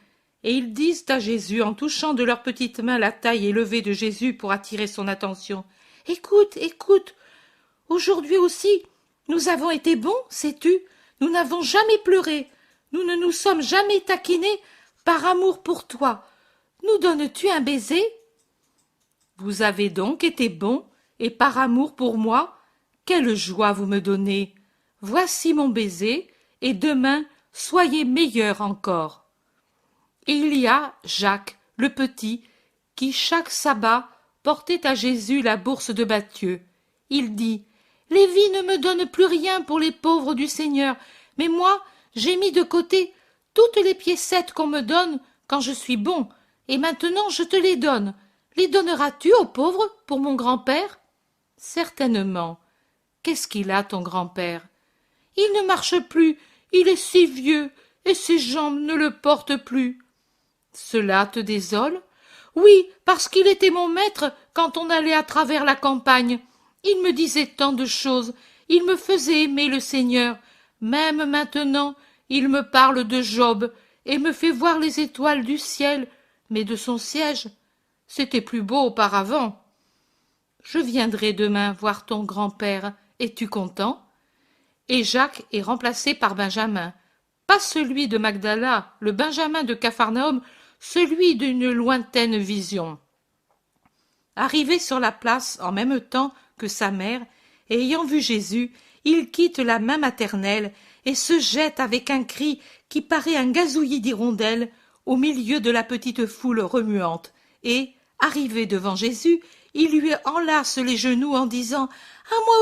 et ils disent à Jésus, en touchant de leurs petites mains la taille élevée de Jésus pour attirer son attention, « Écoute, écoute, aujourd'hui aussi, nous avons été bons, sais-tu, nous n'avons jamais pleuré, nous ne nous sommes jamais taquinés par amour pour toi. Nous donnes-tu un baiser ?» Vous avez donc été bons, et par amour pour moi, quelle joie vous me donnez. Voici mon baiser, et demain, soyez meilleurs encore. Et il y a Jacques, le petit, qui chaque sabbat portait à Jésus la bourse de Matthieu. Il dit « Lévi ne me donne plus rien pour les pauvres du Seigneur, mais moi, j'ai mis de côté toutes les piécettes qu'on me donne quand je suis bon, et maintenant je te les donne. Les donneras-tu aux pauvres pour mon grand-père » Certainement. Qu'est-ce qu'il a, ton grand-père? Il ne marche plus, il est si vieux, et ses jambes ne le portent plus. Cela te désole? Oui, parce qu'il était mon maître quand on allait à travers la campagne. Il me disait tant de choses, il me faisait aimer le Seigneur. Même maintenant, il me parle de Job et me fait voir les étoiles du ciel, mais de son siège. C'était plus beau auparavant. Je viendrai demain voir ton grand-père. Es-tu content? Et Jacques est remplacé par Benjamin. Pas celui de Magdala, le Benjamin de Capharnaüm, celui d'une lointaine vision. Arrivé sur la place en même temps que sa mère, et ayant vu Jésus, il quitte la main maternelle et se jette avec un cri qui paraît un gazouillis d'hirondelles au milieu de la petite foule remuante, et, arrivé devant Jésus, il lui enlace les genoux en disant « À moi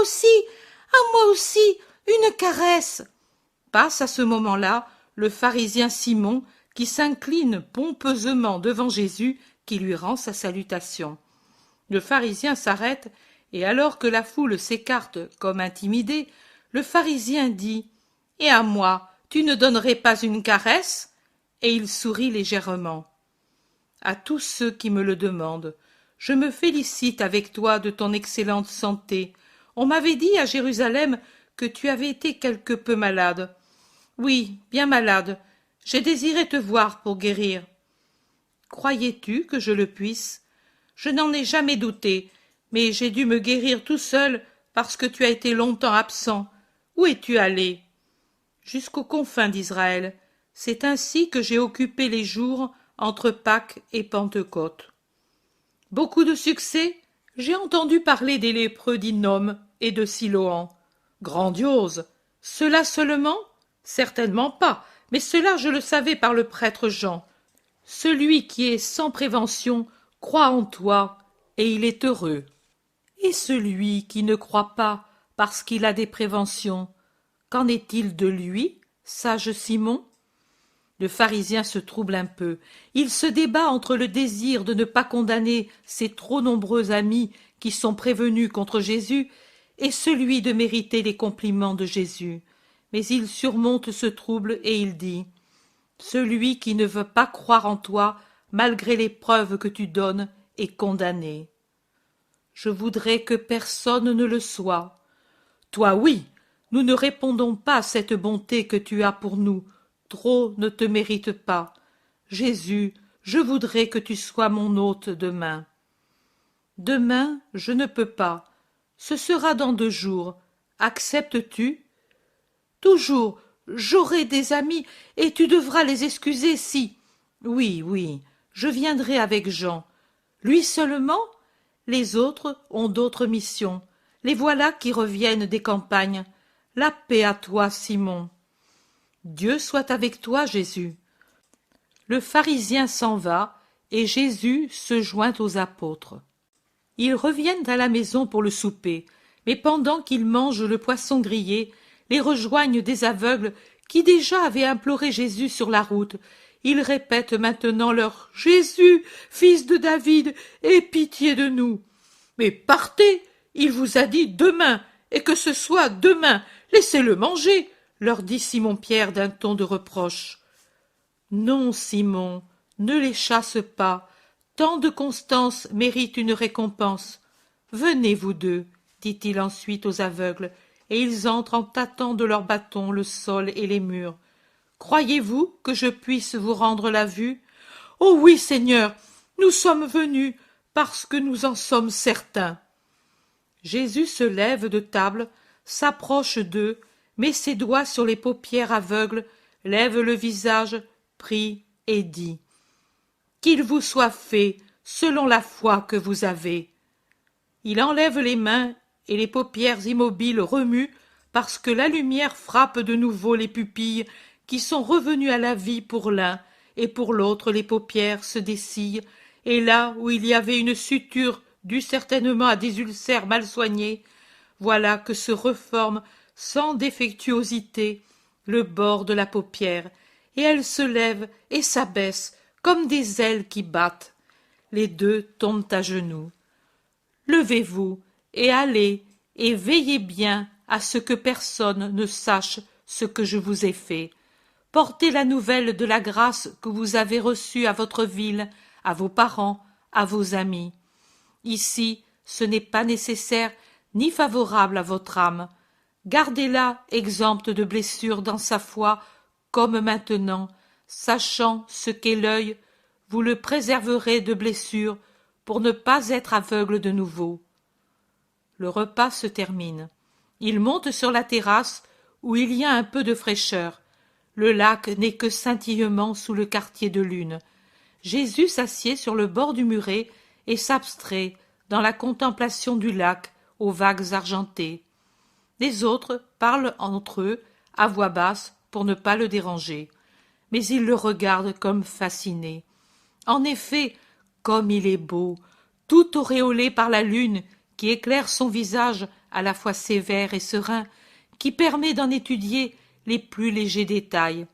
aussi, une caresse !» Passe à ce moment-là le pharisien Simon qui s'incline pompeusement devant Jésus qui lui rend sa salutation. Le pharisien s'arrête et alors que la foule s'écarte comme intimidée, le pharisien dit « Et à moi, Tu ne donnerais pas une caresse? Et il sourit légèrement. À tous ceux qui me le demandent, je me félicite avec toi de ton excellente santé. On m'avait dit à Jérusalem que tu avais été quelque peu malade. Oui, bien malade. J'ai désiré te voir pour guérir. Croyais-tu que je le puisse? Je n'en ai jamais douté, mais j'ai dû me guérir tout seul parce que tu as été longtemps absent. Où es-tu allé? Jusqu'aux confins d'Israël. C'est ainsi que j'ai occupé les jours entre Pâques et Pentecôte. Beaucoup de succès? J'ai entendu parler des lépreux d'Hinnom et de Siloam. Grandiose! Cela seulement? Certainement pas, mais cela je le savais par le prêtre Jean. Celui qui est sans prévention croit en toi, et il est heureux. Et celui qui ne croit pas parce qu'il a des préventions, qu'en est-il de lui, sage Simon? Le pharisien se trouble un peu. Il se débat entre le désir de ne pas condamner ses trop nombreux amis qui sont prévenus contre Jésus et celui de mériter les compliments de Jésus. Mais il surmonte ce trouble et il dit: celui qui ne veut pas croire en toi, malgré les preuves que tu donnes, est condamné. Je voudrais que personne ne le soit. Toi, oui, nous ne répondons pas à cette bonté que tu as pour nous. Trop ne te mérite pas. Jésus, je voudrais que tu sois mon hôte demain. Demain, je ne peux pas. Ce sera dans 2 jours. Acceptes-tu? Toujours. J'aurai des amis, et tu devras les excuser si… Oui, oui, je viendrai avec Jean. Lui seulement? Les autres ont d'autres missions. Les voilà qui reviennent des campagnes. La paix à toi, Simon. Dieu soit avec toi, Jésus. Le pharisien s'en va, et Jésus se joint aux apôtres. Ils reviennent à la maison pour le souper, mais pendant qu'ils mangent le poisson grillé, les rejoignent des aveugles qui déjà avaient imploré Jésus sur la route. Ils répètent maintenant leur « Jésus, fils de David, aie pitié de nous !» Mais partez, il vous a dit demain, et que ce soit demain, laissez-le manger, leur dit Simon-Pierre d'un ton de reproche. Non, Simon, ne les chasse pas, tant de constance mérite une récompense. Venez, vous deux, dit-il ensuite aux aveugles, et ils entrent en tâtant de leurs bâtons le sol et les murs. Croyez-vous que je puisse vous rendre la vue? Oh oui, Seigneur, nous sommes venus, parce que nous en sommes certains. Jésus se lève de table, s'approche d'eux, met ses doigts sur les paupières aveugles, lève le visage, prie et dit: Qu'il vous soit fait selon la foi que vous avez. Il enlève les mains et les paupières immobiles remuent parce que la lumière frappe de nouveau les pupilles qui sont revenues à la vie pour l'un, et pour l'autre les paupières se dessillent, et là où il y avait une suture due certainement à des ulcères mal soignés, voilà que se reforme sans défectuosité le bord de la paupière, et elle se lève et s'abaisse comme des ailes qui battent. Les deux tombent à genoux. Levez-vous et allez, et veillez bien à ce que personne ne sache ce que je vous ai fait. Portez la nouvelle de la grâce que vous avez reçue à votre ville, à vos parents, à vos amis. Ici, ce n'est pas nécessaire ni favorable à votre âme. Gardez-la exempte de blessures dans sa foi, comme maintenant, sachant ce qu'est l'œil, vous le préserverez de blessures pour ne pas être aveugle de nouveau. Le repas se termine. Ils montent sur la terrasse où il y a un peu de fraîcheur. Le lac n'est que scintillement sous le quartier de lune. Jésus s'assied sur le bord du muret et s'abstrait dans la contemplation du lac aux vagues argentées. Les autres parlent entre eux à voix basse pour ne pas le déranger, mais ils le regardent comme fascinés. En effet, comme il est beau, tout auréolé par la lune qui éclaire son visage à la fois sévère et serein, qui permet d'en étudier les plus légers détails.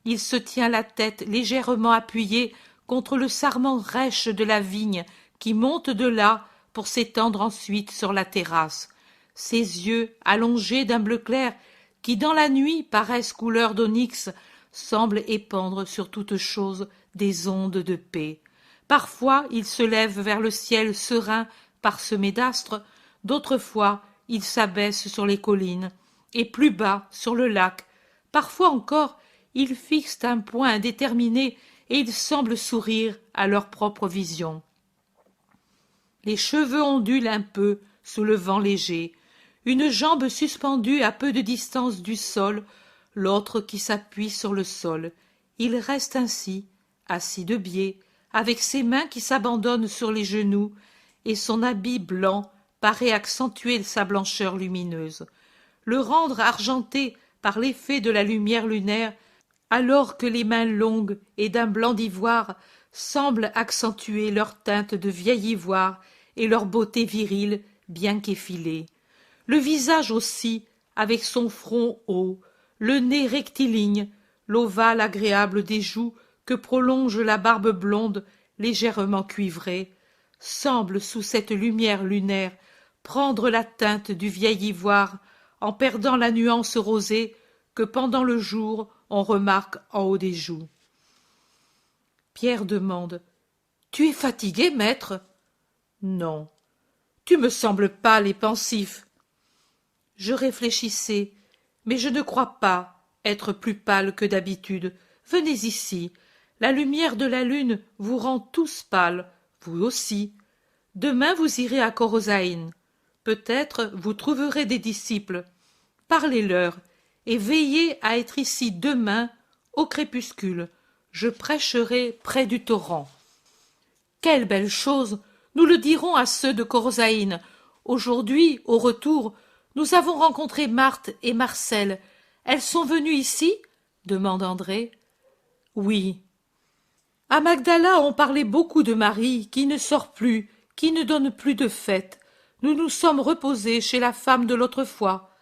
Il se tient la tête légèrement appuyée contre le sarment rêche de la vigne qui monte de là pour s'étendre ensuite sur la terrasse. Ses yeux, allongés d'un bleu clair, qui dans la nuit paraissent couleur d'onyx, semblent épandre sur toute chose des ondes de paix. Parfois ils se lèvent vers le ciel serein parsemé d'astres, d'autres fois ils s'abaissent sur les collines, et plus bas sur le lac. Parfois encore ils fixent un point indéterminé et ils semblent sourire à leur propre vision. Les cheveux ondulent un peu sous le vent léger, une jambe suspendue à peu de distance du sol, l'autre qui s'appuie sur le sol. Il reste ainsi, assis de biais, avec ses mains qui s'abandonnent sur les genoux, et son habit blanc paraît accentuer sa blancheur lumineuse, le rendre argenté par l'effet de la lumière lunaire, alors que les mains longues et d'un blanc d'ivoire semblent accentuer leur teinte de vieil ivoire et leur beauté virile bien qu'effilée. Le visage aussi, avec son front haut, le nez rectiligne, l'ovale agréable des joues que prolonge la barbe blonde légèrement cuivrée, semble sous cette lumière lunaire prendre la teinte du vieil ivoire en perdant la nuance rosée que pendant le jour on remarque en haut des joues. Pierre demande: « Tu es fatigué, maître ?» ?»« Non. Tu me sembles pâle et pensif. » Je réfléchissais, mais je ne crois pas être plus pâle que d'habitude. Venez ici. La lumière de la lune vous rend tous pâles, vous aussi. Demain vous irez à Korosaïn. Peut-être vous trouverez des disciples. Parlez-leur, et veillez à être ici demain au crépuscule. Je prêcherai près du torrent. Quelle belle chose! Nous le dirons à ceux de Korosaïn. Aujourd'hui, au retour, nous avons rencontré Marthe et Marcel. Elles sont venues ici? Demande André. Oui. À Magdala, on parlait beaucoup de Marie, qui ne sort plus, qui ne donne plus de fête. Nous nous sommes reposés chez la femme de l'autre fois.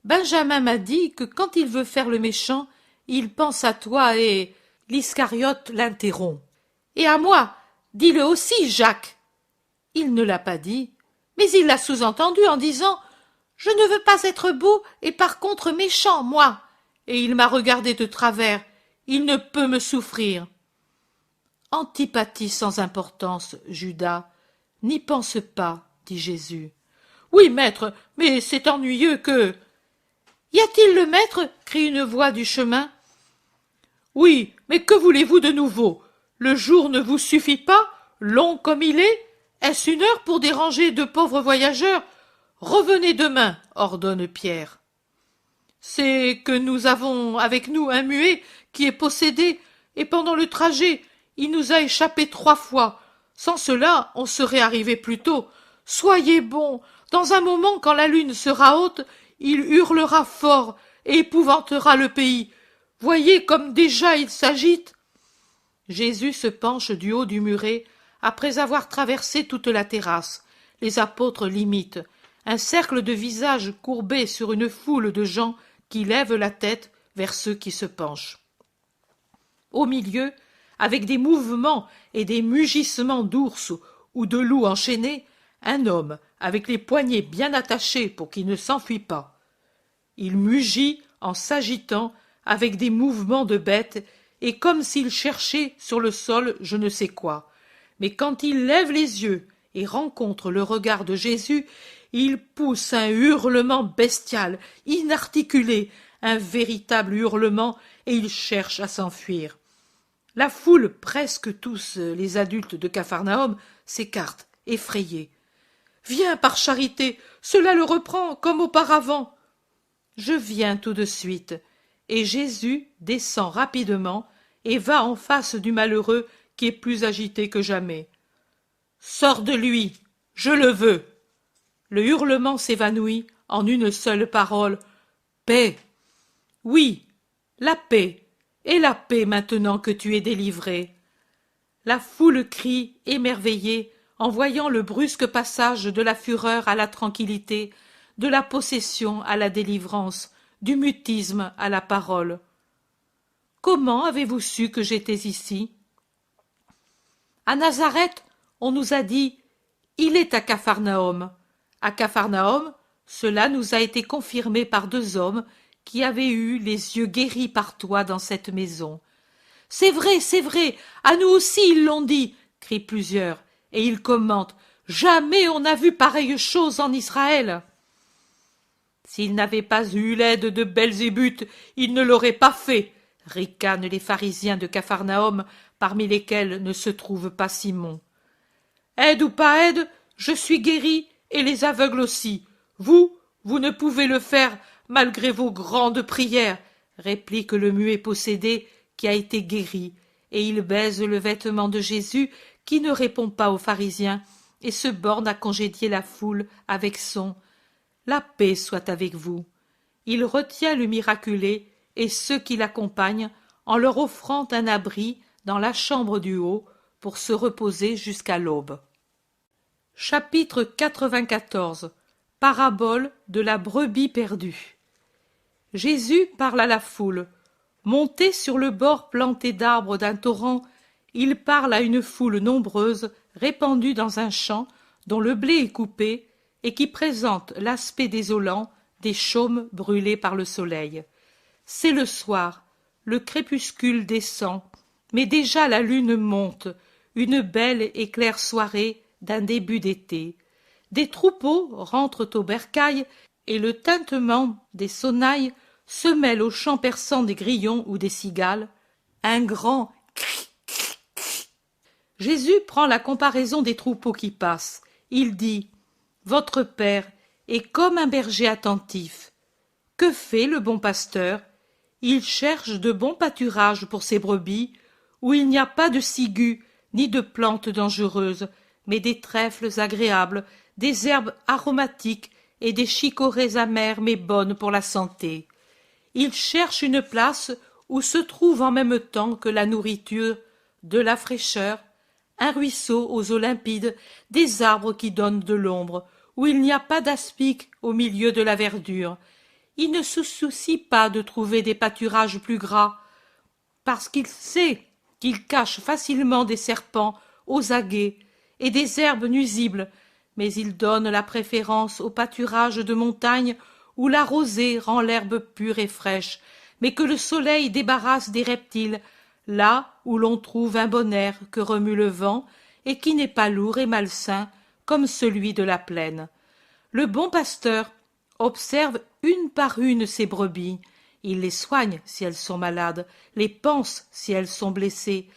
Benjamin m'a dit que quand il veut faire le méchant, il pense à toi et... L'Iscariote l'interrompt. Et à moi, dis-le aussi, Jacques. Il ne l'a pas dit, mais il l'a sous-entendu en disant: je ne veux pas être beau et par contre méchant, moi. Et il m'a regardé de travers. Il ne peut me souffrir. Antipathie sans importance, Judas. N'y pense pas, dit Jésus. Oui, maître, mais c'est ennuyeux que... Y a-t-il le maître? Crie une voix du chemin. Oui, mais que voulez-vous de nouveau? Le jour ne vous suffit pas, long comme il est? Est-ce une heure pour déranger de pauvres voyageurs? Revenez demain, ordonne Pierre. C'est que nous avons avec nous un muet qui est possédé, et pendant le trajet, il nous a échappé 3 fois. Sans cela, on serait arrivé plus tôt. Soyez bons, dans un moment quand la lune sera haute, il hurlera fort et épouvantera le pays. Voyez comme déjà il s'agite. Jésus se penche du haut du muret, après avoir traversé toute la terrasse. Les apôtres l'imitent. Un cercle de visages courbés sur une foule de gens qui lèvent la tête vers ceux qui se penchent. Au milieu, avec des mouvements et des mugissements d'ours ou de loups enchaînés, un homme avec les poignets bien attachés pour qu'il ne s'enfuit pas. Il mugit en s'agitant avec des mouvements de bête et comme s'il cherchait sur le sol je ne sais quoi. Mais quand il lève les yeux et rencontre le regard de Jésus, il pousse un hurlement bestial, inarticulé, un véritable hurlement, et il cherche à s'enfuir. La foule, presque tous les adultes de Capharnaüm, s'écarte, effrayés. « Viens, par charité, cela le reprend comme auparavant. » Je viens tout de suite, et Jésus descend rapidement et va en face du malheureux qui est plus agité que jamais. « Sors de lui, je le veux !» Le hurlement s'évanouit en une seule parole. « Paix !» Oui, la paix, et la paix maintenant que tu es délivré. La foule crie, émerveillée, en voyant le brusque passage de la fureur à la tranquillité, de la possession à la délivrance, du mutisme à la parole. Comment avez-vous su que j'étais ici? À Nazareth, on nous a dit « Il est à Capharnaüm ». À Capharnaüm, cela nous a été confirmé par 2 hommes qui avait eu les yeux guéris par toi dans cette maison. C'est vrai, à nous aussi ils l'ont dit, crient plusieurs, et ils commentent. Jamais on n'a vu pareille chose en Israël. S'il n'avait pas eu l'aide de Belzébuth, il ne l'aurait pas fait, ricanent les pharisiens de Capharnaüm, parmi lesquels ne se trouve pas Simon. Aide ou pas aide, je suis guéri, et les aveugles aussi. Vous ne pouvez le faire malgré vos grandes prières, réplique le muet possédé qui a été guéri, et il baise le vêtement de Jésus qui ne répond pas aux pharisiens et se borne à congédier la foule avec son « La paix soit avec vous ». Il retient le miraculé et ceux qui l'accompagnent en leur offrant un abri dans la chambre du haut pour se reposer jusqu'à l'aube. Chapitre 94. Parabole de la brebis perdue. Jésus parle à la foule. Monté sur le bord planté d'arbres d'un torrent, il parle à une foule nombreuse répandue dans un champ dont le blé est coupé et qui présente l'aspect désolant des chaumes brûlés par le soleil. C'est le soir, le crépuscule descend, mais déjà la lune monte, une belle et claire soirée d'un début d'été. Des troupeaux rentrent au bercail et le tintement des sonnailles se mêle au chant perçant des grillons ou des cigales. Un grand cri, cri, cri. Jésus prend la comparaison des troupeaux qui passent. Il dit « Votre Père est comme un berger attentif. Que fait le bon pasteur? Il cherche de bons pâturages pour ses brebis, où il n'y a pas de ciguë ni de plantes dangereuses, mais des trèfles agréables, des herbes aromatiques et des chicorées amères mais bonnes pour la santé. Il cherche une place où se trouve en même temps que la nourriture, de la fraîcheur, un ruisseau aux eaux limpides, des arbres qui donnent de l'ombre, où il n'y a pas d'aspic au milieu de la verdure. Il ne se soucie pas de trouver des pâturages plus gras, parce qu'il sait qu'ils cachent facilement des serpents aux aguets et des herbes nuisibles, mais il donne la préférence aux pâturages de montagne où la rosée rend l'herbe pure et fraîche, mais que le soleil débarrasse des reptiles, là où l'on trouve un bon air que remue le vent et qui n'est pas lourd et malsain comme celui de la plaine. Le bon pasteur observe une par une ses brebis. Il les soigne si elles sont malades, les panse si elles sont blessées.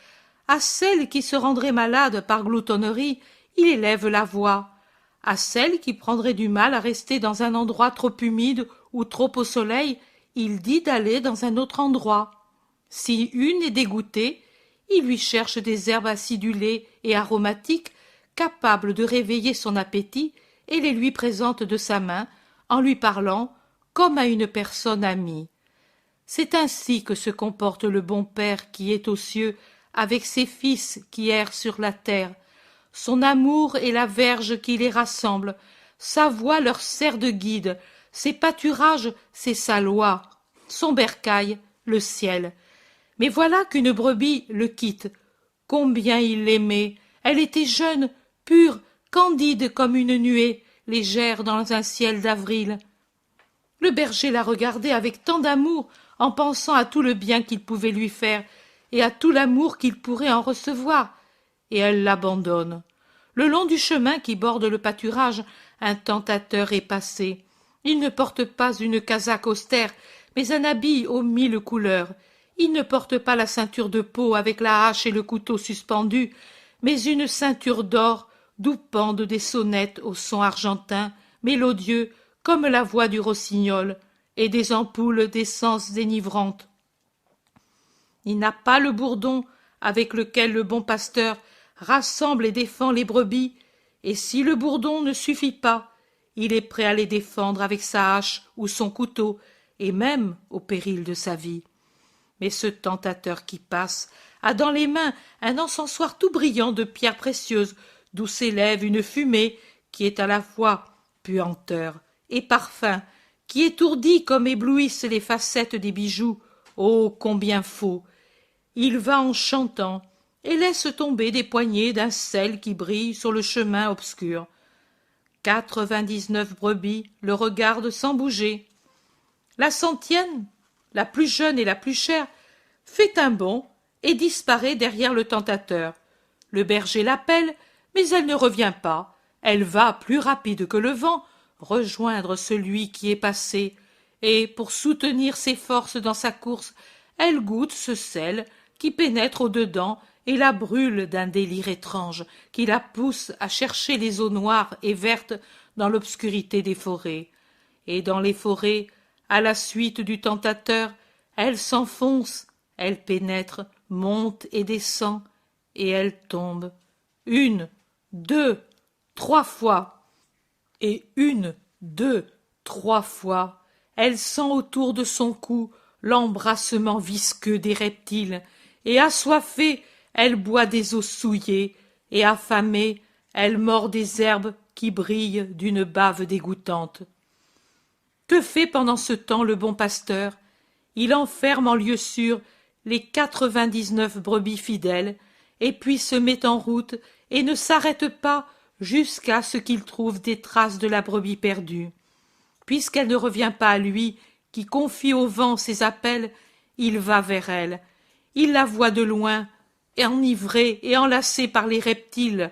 À celles qui se rendraient malades par gloutonnerie, il élève la voix. À celles qui prendraient du mal à rester dans un endroit trop humide ou trop au soleil, il dit d'aller dans un autre endroit. Si une est dégoûtée, il lui cherche des herbes acidulées et aromatiques, capables de réveiller son appétit, et les lui présente de sa main, en lui parlant comme à une personne amie. C'est ainsi que se comporte le bon Père qui est aux cieux avec ses fils qui errent sur la terre. Son amour est la verge qui les rassemble, sa voix leur sert de guide, ses pâturages, c'est sa loi, son bercail, le ciel. Mais voilà qu'une brebis le quitte. Combien il l'aimait! Elle était jeune, pure, candide comme une nuée, légère dans un ciel d'avril. Le berger la regardait avec tant d'amour, en pensant à tout le bien qu'il pouvait lui faire, et à tout l'amour qu'il pourrait en recevoir, et elle l'abandonne. Le long du chemin qui borde le pâturage, un tentateur est passé. Il ne porte pas une casaque austère, mais un habit aux 1000 couleurs. Il ne porte pas la ceinture de peau avec la hache et le couteau suspendus, mais une ceinture d'or d'où pendent des sonnettes au son argentin, mélodieux comme la voix du rossignol, et des ampoules d'essence dénivrante. Il n'a pas le bourdon avec lequel le bon pasteur rassemble et défend les brebis, et si le bourdon ne suffit pas, il est prêt à les défendre avec sa hache ou son couteau, et même au péril de sa vie. Mais ce tentateur qui passe a dans les mains un encensoir tout brillant de pierres précieuses, d'où s'élève une fumée qui est à la fois puanteur et parfum, qui étourdit comme éblouissent les facettes des bijoux. Oh, combien faux! Il va en chantant et laisse tomber des poignées d'un sel qui brille sur le chemin obscur. 99 brebis le regardent sans bouger. La centième, la plus jeune et la plus chère, fait un bond et disparaît derrière le tentateur. Le berger l'appelle, mais elle ne revient pas. Elle va, plus rapide que le vent, rejoindre celui qui est passé, et, pour soutenir ses forces dans sa course, elle goûte ce sel qui pénètre au-dedans et la brûle d'un délire étrange qui la pousse à chercher les eaux noires et vertes dans l'obscurité des forêts. Et dans les forêts, à la suite du tentateur, elle s'enfonce, elle pénètre, monte et descend, et elle tombe. Une, deux, trois fois. Et une, deux, trois fois, elle sent autour de son cou l'embrassement visqueux des reptiles, et assoiffée, elle boit des eaux souillées, et affamée, elle mord des herbes qui brillent d'une bave dégoûtante. Que fait pendant ce temps le bon pasteur? Il enferme en lieu sûr les 99 brebis fidèles, et puis se met en route et ne s'arrête pas jusqu'à ce qu'il trouve des traces de la brebis perdue. Puisqu'elle ne revient pas à lui, qui confie au vent ses appels, il va vers elle. Il la voit de loin, enivrée et enlacée par les reptiles,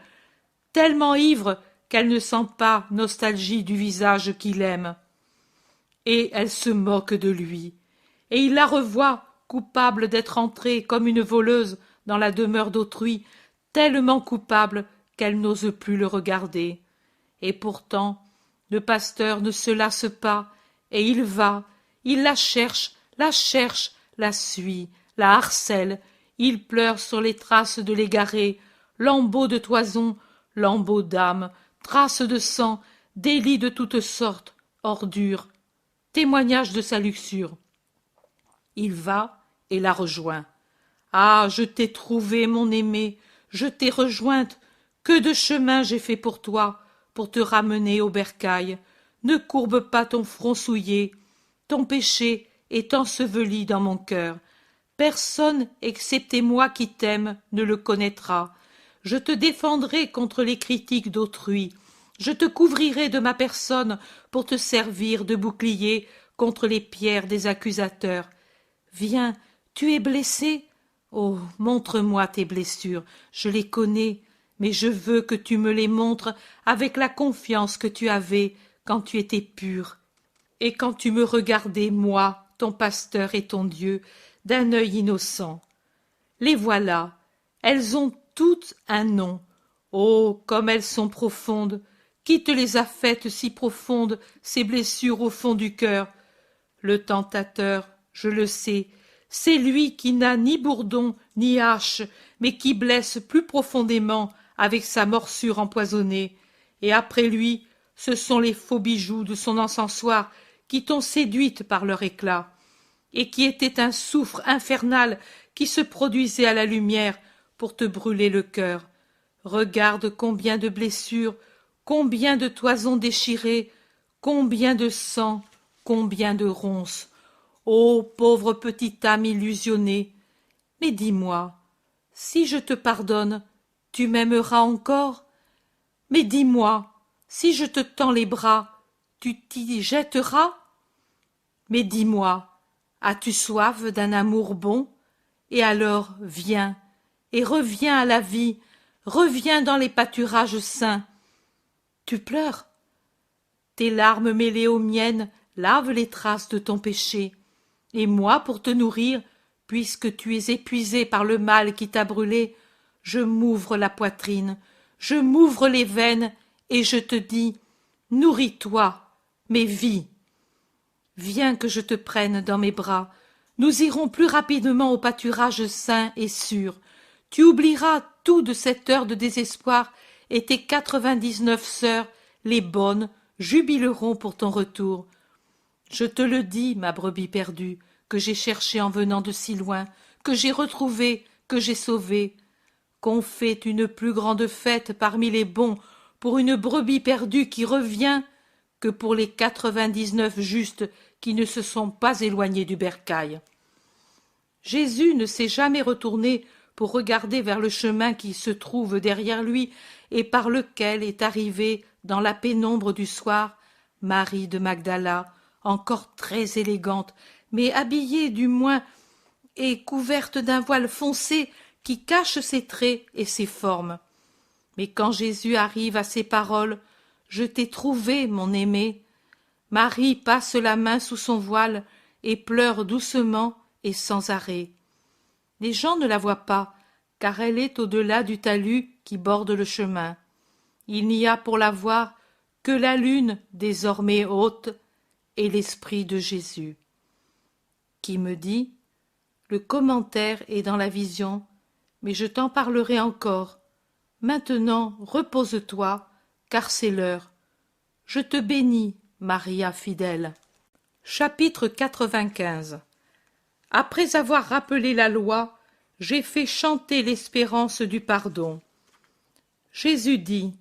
tellement ivre qu'elle ne sent pas nostalgie du visage qu'il aime. Et elle se moque de lui. Et il la revoit, coupable d'être entrée comme une voleuse dans la demeure d'autrui, tellement coupable qu'elle n'ose plus le regarder. Et pourtant, le pasteur ne se lasse pas, et il va, il la cherche, la suit, la harcèle, il pleure sur les traces de l'égaré, lambeaux de toison, lambeaux d'âme, traces de sang, délits de toutes sortes, ordures, témoignages de sa luxure. Il va et la rejoint. Ah, je t'ai trouvé, mon aimé, je t'ai rejointe. Que de chemin j'ai fait pour toi, pour te ramener au bercail. Ne courbe pas ton front souillé. Ton péché est enseveli dans mon cœur. Personne, excepté moi qui t'aime, ne le connaîtra. Je te défendrai contre les critiques d'autrui. Je te couvrirai de ma personne pour te servir de bouclier contre les pierres des accusateurs. Viens, tu es blessé? Oh, montre-moi tes blessures, je les connais, mais je veux que tu me les montres avec la confiance que tu avais quand tu étais pur, et quand tu me regardais, moi, ton pasteur et ton Dieu, d'un œil innocent. Les voilà, elles ont toutes un nom. Oh, comme elles sont profondes! Qui te les a faites si profondes, ces blessures au fond du cœur? Le tentateur, je le sais, c'est lui qui n'a ni bourdon ni hache, mais qui blesse plus profondément avec sa morsure empoisonnée. Et après lui, ce sont les faux bijoux de son encensoir qui t'ont séduite par leur éclat, et qui étaient un soufre infernal qui se produisait à la lumière pour te brûler le cœur. Regarde combien de blessures, combien de toisons déchirées, combien de sang, combien de ronces. Ô pauvre petite âme illusionnée! Mais dis-moi, si je te pardonne, tu m'aimeras encore? Mais dis-moi, si je te tends les bras, tu t'y jetteras? Mais dis-moi, as-tu soif d'un amour bon? Et alors viens, et reviens à la vie, reviens dans les pâturages saints. Tu pleures? Tes larmes mêlées aux miennes lavent les traces de ton péché. Et moi, pour te nourrir, puisque tu es épuisé par le mal qui t'a brûlé, je m'ouvre la poitrine, je m'ouvre les veines, et je te dis, nourris-toi, mais vis. Viens que je te prenne dans mes bras, nous irons plus rapidement au pâturage sain et sûr. Tu oublieras tout de cette heure de désespoir, et tes 99 sœurs, les bonnes, jubileront pour ton retour. Je te le dis, ma brebis perdue, que j'ai cherchée en venant de si loin, que j'ai retrouvée, que j'ai sauvée. Qu'on fait une plus grande fête parmi les bons pour une brebis perdue qui revient que pour les 99 justes qui ne se sont pas éloignés du bercail. Jésus ne s'est jamais retourné pour regarder vers le chemin qui se trouve derrière lui et par lequel est arrivée, dans la pénombre du soir, Marie de Magdala, encore très élégante, mais habillée du moins et couverte d'un voile foncé qui cache ses traits et ses formes. Mais quand Jésus arrive à ces paroles, « Je t'ai trouvé, mon aimé », Marie passe la main sous son voile et pleure doucement et sans arrêt. Les gens ne la voient pas, car elle est au-delà du talus qui borde le chemin. Il n'y a pour la voir que la lune désormais haute et l'esprit de Jésus. Qui me dit, le commentaire est dans la vision, mais je t'en parlerai encore. Maintenant, repose-toi, car c'est l'heure. Je te bénis, Maria fidèle. Chapitre 95. Après avoir rappelé la loi, j'ai fait chanter l'espérance du pardon. Jésus dit,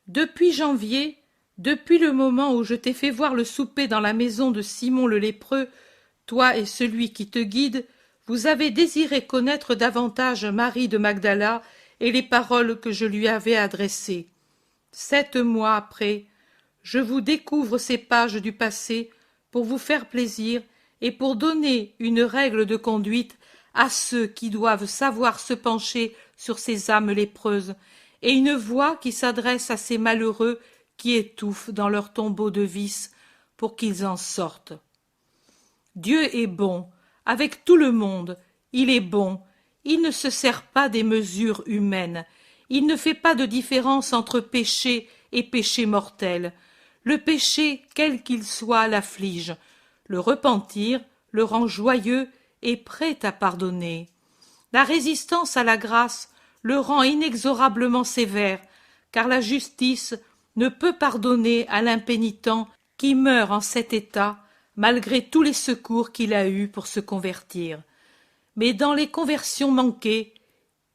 depuis janvier, depuis le moment où je t'ai fait voir le souper dans la maison de Simon le lépreux, toi et celui qui te guide, vous avez désiré connaître davantage Marie de Magdala et les paroles que je lui avais adressées. 7 mois après, je vous découvre ces pages du passé pour vous faire plaisir et pour donner une règle de conduite à ceux qui doivent savoir se pencher sur ces âmes lépreuses, et une voix qui s'adresse à ces malheureux qui étouffent dans leur tombeau de vices pour qu'ils en sortent. Dieu est bon, avec tout le monde, il est bon, il ne se sert pas des mesures humaines, il ne fait pas de différence entre péché et péché mortel. Le péché, quel qu'il soit, l'afflige, le repentir le rend joyeux et prêt à pardonner. La résistance à la grâce le rend inexorablement sévère, car la justice ne peut pardonner à l'impénitent qui meurt en cet état, malgré tous les secours qu'il a eus pour se convertir. Mais dans les conversions manquées,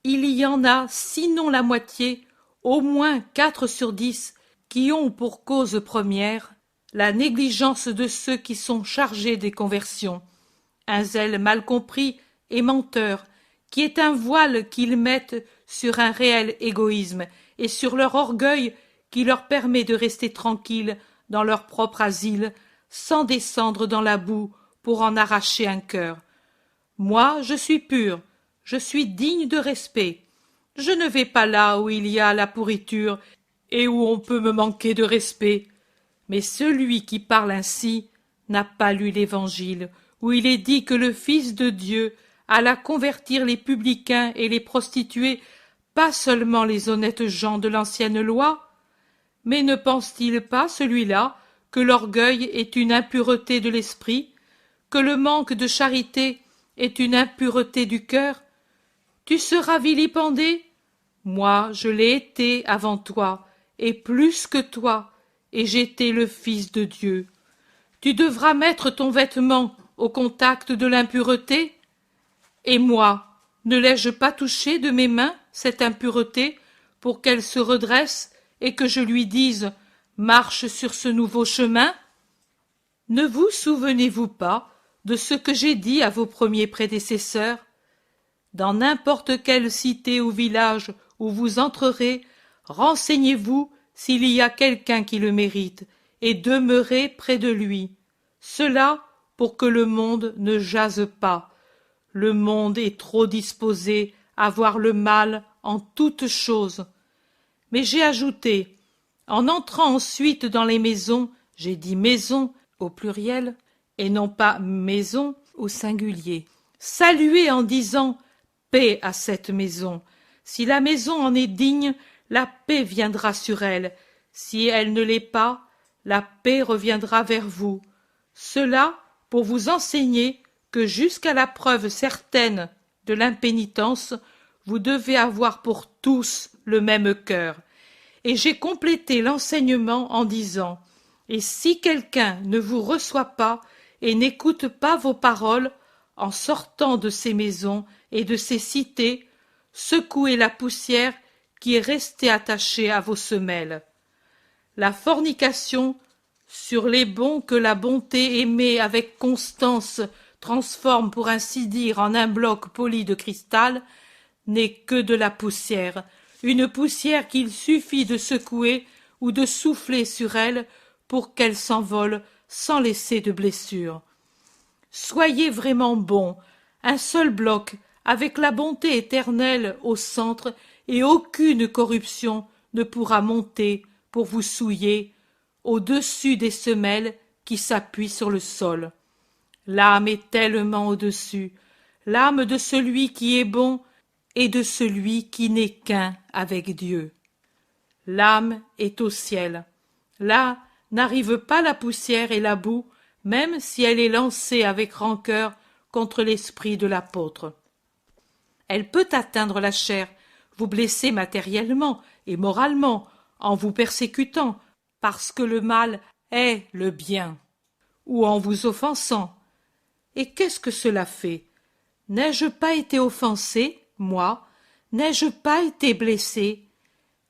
il y en a, sinon la moitié, au moins 4 sur 10, qui ont pour cause première la négligence de ceux qui sont chargés des conversions, un zèle mal compris et menteur, qui est un voile qu'ils mettent sur un réel égoïsme et sur leur orgueil qui leur permet de rester tranquilles dans leur propre asile, sans descendre dans la boue pour en arracher un cœur. Moi, je suis pur, je suis digne de respect. Je ne vais pas là où il y a la pourriture et où on peut me manquer de respect. Mais celui qui parle ainsi n'a pas lu l'Évangile, où il est dit que le Fils de Dieu alla convertir les publicains et les prostituées, pas seulement les honnêtes gens de l'ancienne loi. Mais ne pense-t-il pas, celui-là, que l'orgueil est une impureté de l'esprit, que le manque de charité est une impureté du cœur? Tu seras vilipendé? Moi, je l'ai été avant toi, et plus que toi, et j'étais le Fils de Dieu. Tu devras mettre ton vêtement au contact de l'impureté? Et moi, ne l'ai-je pas touché de mes mains cette impureté pour qu'elle se redresse et que je lui dise « Marche sur ce nouveau chemin » ? Ne vous souvenez-vous pas de ce que j'ai dit à vos premiers prédécesseurs? Dans n'importe quelle cité ou village où vous entrerez, renseignez-vous s'il y a quelqu'un qui le mérite, et demeurez près de lui. Cela pour que le monde ne jase pas. Le monde est trop disposé à voir le mal en toutes choses. Mais j'ai ajouté, en entrant ensuite dans les maisons, j'ai dit maison au pluriel, et non pas maison au singulier. Saluez en disant paix à cette maison. Si la maison en est digne, la paix viendra sur elle. Si elle ne l'est pas, la paix reviendra vers vous. Cela pour vous enseigner que jusqu'à la preuve certaine de l'impénitence, vous devez avoir pour tous le même cœur. Et j'ai complété l'enseignement en disant « Et si quelqu'un ne vous reçoit pas et n'écoute pas vos paroles, en sortant de ces maisons et de ces cités, secouez la poussière qui est restée attachée à vos semelles. La fornication, sur les bons que la bonté aimée avec constance transforme pour ainsi dire en un bloc poli de cristal, n'est que de la poussière, une poussière qu'il suffit de secouer ou de souffler sur elle pour qu'elle s'envole sans laisser de blessure. Soyez vraiment bon, un seul bloc, avec la bonté éternelle au centre, et aucune corruption ne pourra monter pour vous souiller au-dessus des semelles qui s'appuient sur le sol. L'âme est tellement au-dessus, l'âme de celui qui est bon et de celui qui n'est qu'un avec Dieu. L'âme est au ciel. Là n'arrive pas la poussière et la boue, même si elle est lancée avec rancœur contre l'esprit de l'apôtre. Elle peut atteindre la chair, vous blesser matériellement et moralement, en vous persécutant, parce que le mal est le bien, ou en vous offensant. Et qu'est-ce que cela fait? N'ai-je pas été offensé, moi? N'ai-je pas été blessé?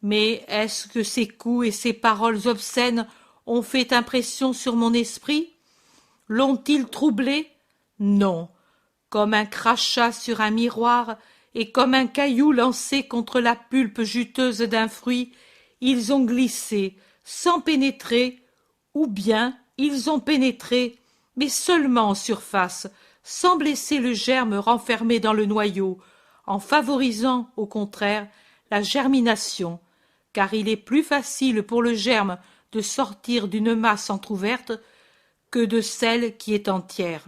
Mais est-ce que ces coups et ces paroles obscènes ont fait impression sur mon esprit? L'ont-ils troublé? Non. Comme un crachat sur un miroir et comme un caillou lancé contre la pulpe juteuse d'un fruit, ils ont glissé, sans pénétrer, ou bien ils ont pénétré, mais seulement en surface, sans blesser le germe renfermé dans le noyau, en favorisant, au contraire, la germination, car il est plus facile pour le germe de sortir d'une masse entr'ouverte que de celle qui est entière.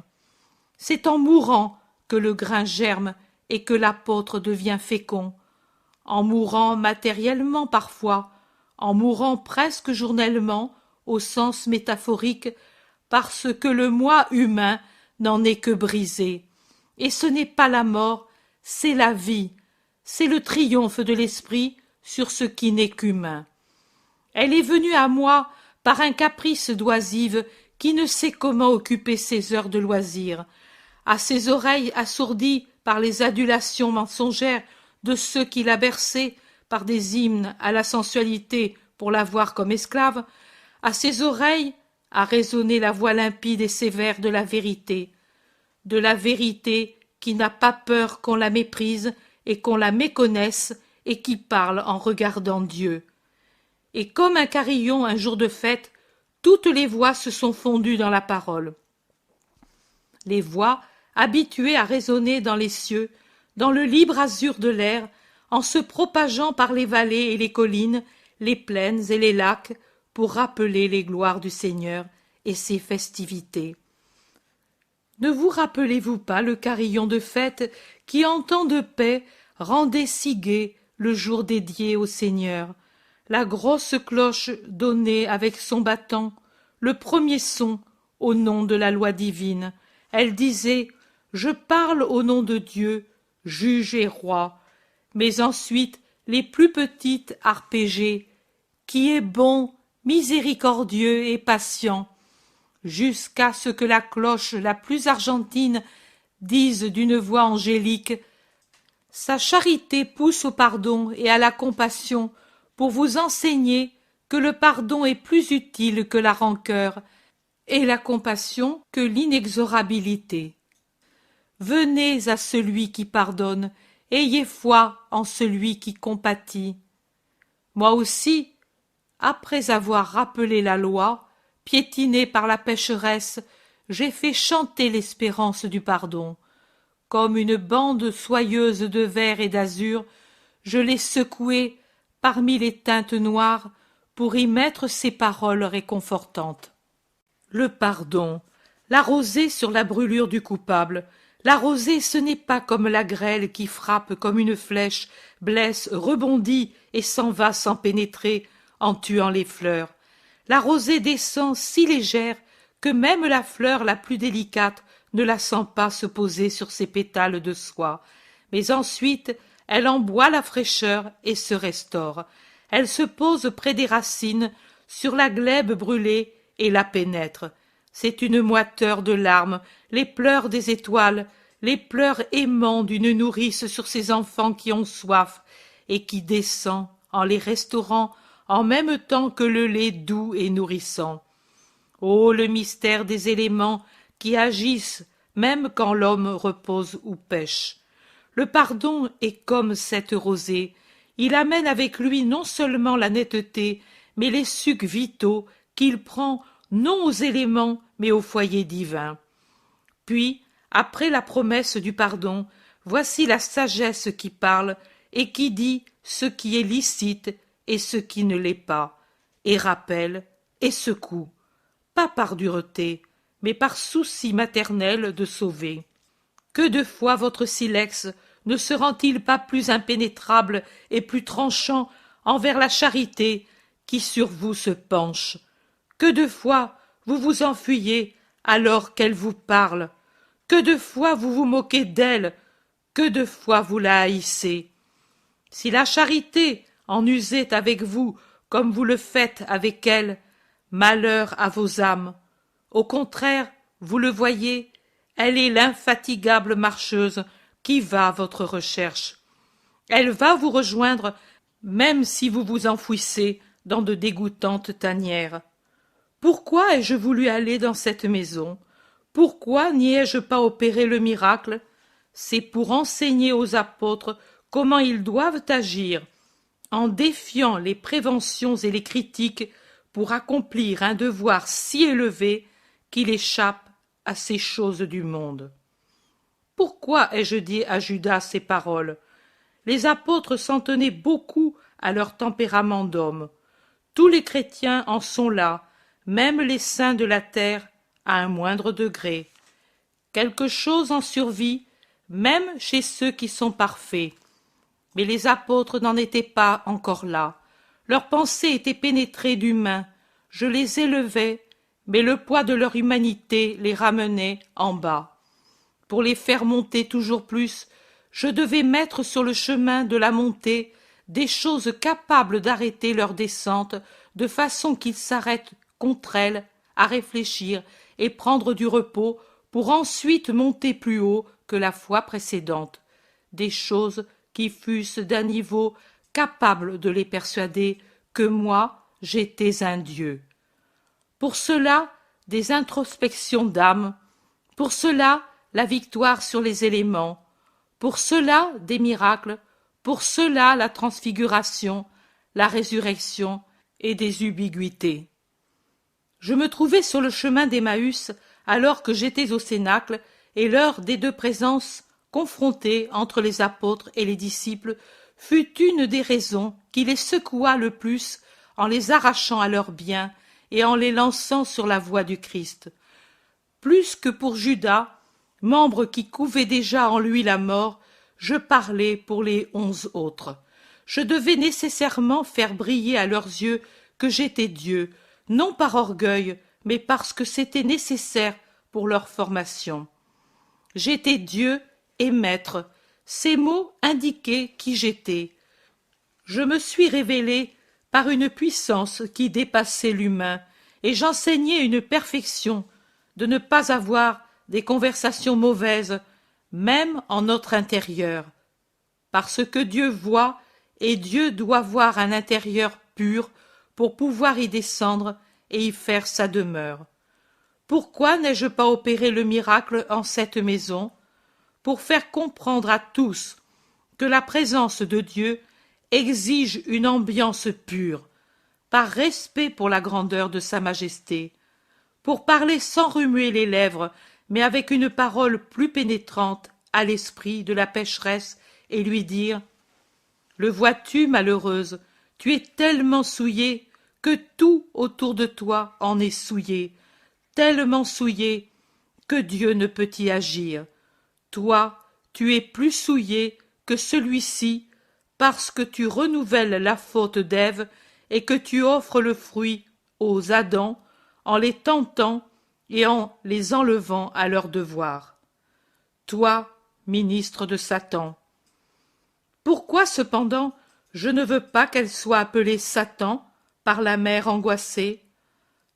C'est en mourant que le grain germe et que l'apôtre devient fécond, en mourant matériellement parfois, en mourant presque journellement au sens métaphorique, parce que le moi humain n'en est que brisé. Et ce n'est pas la mort, c'est la vie, c'est le triomphe de l'esprit sur ce qui n'est qu'humain. Elle est venue à moi par un caprice d'oisive qui ne sait comment occuper ses heures de loisir, à ses oreilles assourdies par les adulations mensongères de ceux qui l'a bercée par des hymnes à la sensualité pour l'avoir comme esclave, à ses oreilles a résonné la voix limpide et sévère de la vérité qui n'a pas peur qu'on la méprise et qu'on la méconnaisse et qui parle en regardant Dieu. Et comme un carillon un jour de fête, toutes les voix se sont fondues dans la parole. Les voix, habituées à résonner dans les cieux, dans le libre azur de l'air, en se propageant par les vallées et les collines, les plaines et les lacs, pour rappeler les gloires du Seigneur et ses festivités. Ne vous rappelez-vous pas le carillon de fête qui, en temps de paix, rendait si gai le jour dédié au Seigneur, la grosse cloche donnée avec son battant, le premier son au nom de la loi divine. Elle disait « Je parle au nom de Dieu, juge et roi », mais ensuite les plus petites arpégées « Qui est bon, miséricordieux et patient », jusqu'à ce que la cloche la plus argentine dise d'une voix angélique « Sa charité pousse au pardon et à la compassion pour vous enseigner que le pardon est plus utile que la rancœur et la compassion que l'inexorabilité. Venez à celui qui pardonne, ayez foi en celui qui compatit. » Moi aussi, après avoir rappelé la loi, piétinée par la pécheresse, j'ai fait chanter l'espérance du pardon. Comme une bande soyeuse de vert et d'azur, je l'ai secouée parmi les teintes noires pour y mettre ces paroles réconfortantes. Le pardon, la rosée sur la brûlure du coupable. La rosée, ce n'est pas comme la grêle qui frappe comme une flèche, blesse, rebondit et s'en va sans pénétrer, en tuant les fleurs. La rosée descend si légère que même la fleur la plus délicate ne la sent pas se poser sur ses pétales de soie. Mais ensuite, elle en boit la fraîcheur et se restaure. Elle se pose près des racines, sur la glèbe brûlée, et la pénètre. C'est une moiteur de larmes, les pleurs des étoiles, les pleurs aimants d'une nourrice sur ses enfants qui ont soif, et qui descend, en les restaurant, en même temps que le lait doux et nourrissant. Ô le mystère des éléments qui agissent même quand l'homme repose ou pêche. Le pardon est comme cette rosée. Il amène avec lui non seulement la netteté, mais les sucs vitaux qu'il prend non aux éléments, mais au foyer divin. Puis, après la promesse du pardon, voici la sagesse qui parle et qui dit ce qui est licite et ce qui ne l'est pas, et rappelle et secoue, pas par dureté, mais par souci maternel de sauver. Que de fois votre silex ne se rend-il pas plus impénétrable et plus tranchant envers la charité qui sur vous se penche? Que de fois vous vous enfuyez alors qu'elle vous parle? Que de fois vous vous moquez d'elle? Que de fois vous la haïssez? Si la charité en usait avec vous comme vous le faites avec elle, malheur à vos âmes. Au contraire, vous le voyez, elle est l'infatigable marcheuse qui va à votre recherche. Elle va vous rejoindre même si vous vous enfouissez dans de dégoûtantes tanières. Pourquoi ai-je voulu aller dans cette maison? Pourquoi n'y ai-je pas opéré le miracle? C'est pour enseigner aux apôtres comment ils doivent agir, en défiant les préventions et les critiques pour accomplir un devoir si élevé qu'il échappe à ces choses du monde. Pourquoi ai-je dit à Judas ces paroles? Les apôtres s'en tenaient beaucoup à leur tempérament d'homme. Tous les chrétiens en sont là, même les saints de la terre, à un moindre degré. Quelque chose en survit, même chez ceux qui sont parfaits. Mais les apôtres n'en étaient pas encore là. Leurs pensées étaient pénétrées d'humain. Je les élevais, mais le poids de leur humanité les ramenait en bas. Pour les faire monter toujours plus, je devais mettre sur le chemin de la montée des choses capables d'arrêter leur descente, de façon qu'ils s'arrêtent contre elles, à réfléchir et prendre du repos pour ensuite monter plus haut que la fois précédente. Des choses qui fussent d'un niveau capable de les persuader que moi, j'étais un Dieu. Pour cela, des introspections d'âme, pour cela, la victoire sur les éléments, pour cela, des miracles, pour cela, la transfiguration, la résurrection et des ubiguïtés. Je me trouvais sur le chemin d'Emmaüs alors que j'étais au cénacle et l'heure des deux présences confrontées entre les apôtres et les disciples fut une des raisons qui les secoua le plus en les arrachant à leurs biens et en les lançant sur la voie du Christ. Plus que pour Judas, membre qui couvait déjà en lui la mort, je parlais pour les 11 autres. Je devais nécessairement faire briller à leurs yeux que j'étais Dieu, non par orgueil, mais parce que c'était nécessaire pour leur formation. J'étais Dieu et Maître, ces mots indiquaient qui j'étais. Je me suis révélé par une puissance qui dépassait l'humain, et j'enseignais une perfection de ne pas avoir des conversations mauvaises, même en notre intérieur. Parce que Dieu voit, et Dieu doit voir un intérieur pur pour pouvoir y descendre et y faire sa demeure. Pourquoi n'ai-je pas opéré le miracle en cette maison? Pour faire comprendre à tous que la présence de Dieu exige une ambiance pure, par respect pour la grandeur de sa majesté, pour parler sans remuer les lèvres, mais avec une parole plus pénétrante à l'esprit de la pécheresse, et lui dire « Le vois-tu, malheureuse, tu es tellement souillée que tout autour de toi en est souillé, tellement souillé que Dieu ne peut y agir. Toi, tu es plus souillé que celui-ci, parce que tu renouvelles la faute d'Ève et que tu offres le fruit aux Adam en les tentant et en les enlevant à leur devoir. Toi, ministre de Satan. Pourquoi cependant je ne veux pas qu'elle soit appelée Satan par la mère angoissée?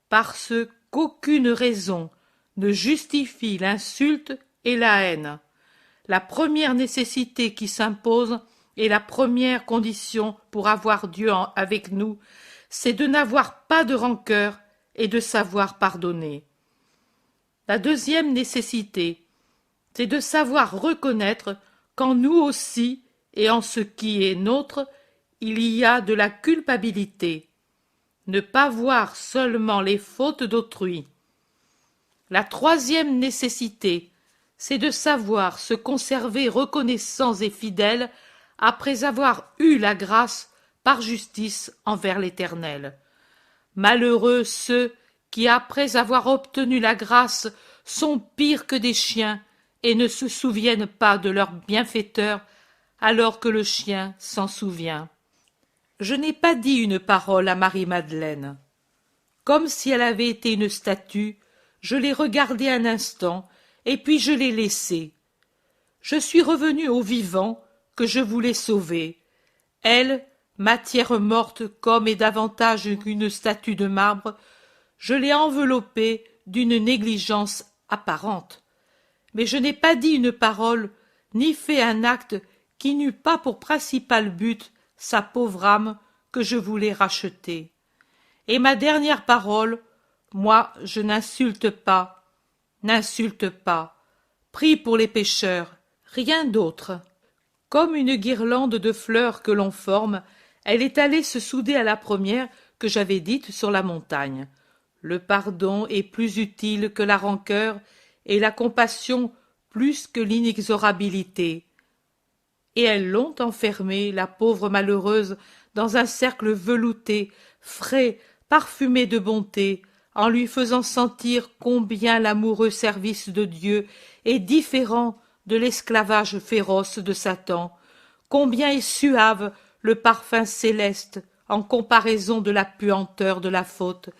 Parce qu'aucune raison ne justifie l'insulte et la haine. La première nécessité qui s'impose et la première condition pour avoir Dieu avec nous, c'est de n'avoir pas de rancœur et de savoir pardonner. La deuxième nécessité, c'est de savoir reconnaître qu'en nous aussi et en ce qui est nôtre, il y a de la culpabilité. ne pas voir seulement les fautes d'autrui. La troisième nécessité, c'est de savoir se conserver reconnaissants et fidèles après avoir eu la grâce par justice envers l'Éternel. Malheureux ceux qui, après avoir obtenu la grâce, sont pires que des chiens et ne se souviennent pas de leur bienfaiteur alors que le chien s'en souvient. Je n'ai pas dit une parole à Marie-Madeleine. Comme si elle avait été une statue, je l'ai regardée un instant, et puis je l'ai laissée. Je suis revenu au vivant que je voulais sauver. Elle, matière morte comme et davantage qu'une statue de marbre, je l'ai enveloppée d'une négligence apparente. Mais je n'ai pas dit une parole, ni fait un acte qui n'eût pas pour principal but sa pauvre âme que je voulais racheter. Et ma dernière parole, moi je n'insulte pas, prie pour les pécheurs, rien d'autre. Comme une guirlande de fleurs que l'on forme, elle est allée se souder à la première que j'avais dite sur la montagne. Le pardon est plus utile que la rancœur, et la compassion plus que l'inexorabilité. Et elles l'ont enfermée, la pauvre malheureuse, dans un cercle velouté, frais, parfumé de bonté, en lui faisant sentir combien l'amoureux service de Dieu est différent de l'esclavage féroce de Satan, combien est suave le parfum céleste en comparaison de la puanteur de la faute,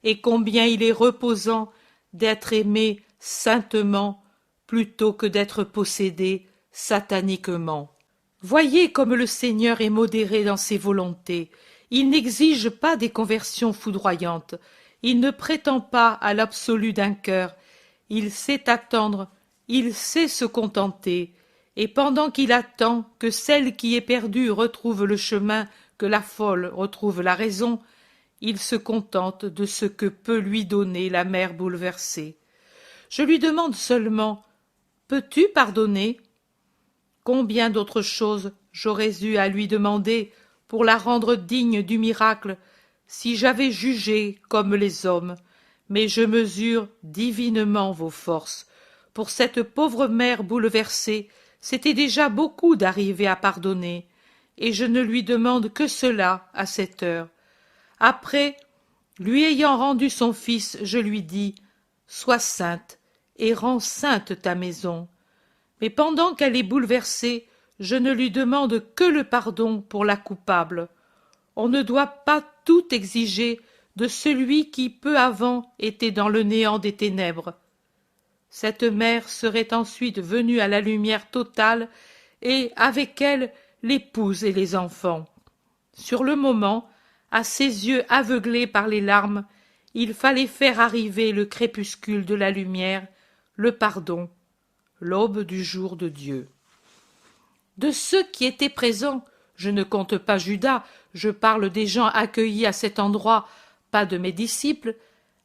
et combien il est reposant d'être aimé saintement plutôt que d'être possédé sataniquement. Voyez comme le Seigneur est modéré dans ses volontés. Il n'exige pas des conversions foudroyantes. Il ne prétend pas à l'absolu d'un cœur. Il sait attendre, il sait se contenter. Et pendant qu'il attend que celle qui est perdue retrouve le chemin, que la folle retrouve la raison, il se contente de ce que peut lui donner la mère bouleversée. Je lui demande seulement « Peux-tu pardonner ?» Combien d'autres choses j'aurais eu à lui demander pour la rendre digne du miracle si j'avais jugé comme les hommes, mais je mesure divinement vos forces. Pour cette pauvre mère bouleversée, c'était déjà beaucoup d'arriver à pardonner, et je ne lui demande que cela à cette heure. Après, lui ayant rendu son fils, je lui dis « Sois sainte, et rends sainte ta maison. » Mais pendant qu'elle est bouleversée, je ne lui demande que le pardon pour la coupable. On ne doit pas tout exiger de celui qui peu avant était dans le néant des ténèbres. Cette mère serait ensuite venue à la lumière totale et, avec elle, l'épouse et les enfants. Sur le moment, à ses yeux aveuglés par les larmes, il fallait faire arriver le crépuscule de la lumière, le pardon, l'aube du jour de Dieu. De ceux qui étaient présents, je ne compte pas Judas, je parle des gens accueillis à cet endroit, pas de mes disciples,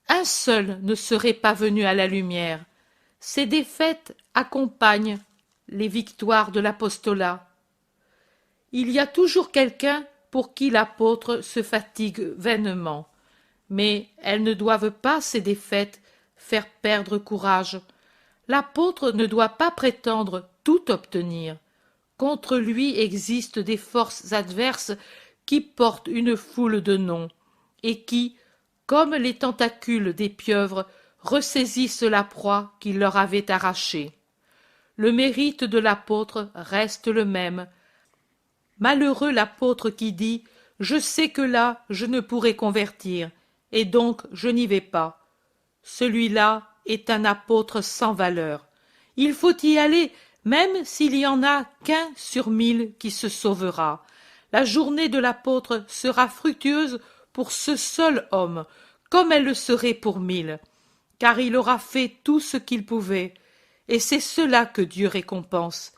un seul ne serait pas venu à la lumière. Ces défaites accompagnent les victoires de l'apostolat. Il y a toujours quelqu'un pour qui l'apôtre se fatigue vainement, mais elles ne doivent pas, ces défaites, faire perdre courage. L'apôtre ne doit pas prétendre tout obtenir. Contre lui existent des forces adverses qui portent une foule de noms, et qui, comme les tentacules des pieuvres, ressaisissent la proie qu'ils leur avaient arrachée. Le mérite de l'apôtre reste le même. Malheureux l'apôtre qui dit « Je sais que là, je ne pourrai convertir, et donc je n'y vais pas. » Celui-là est un apôtre sans valeur. Il faut y aller, même s'il y en a qu'un sur 1000 qui se sauvera. La journée de l'apôtre sera fructueuse pour ce seul homme, comme elle le serait pour 1000, car il aura fait tout ce qu'il pouvait, et c'est cela que Dieu récompense.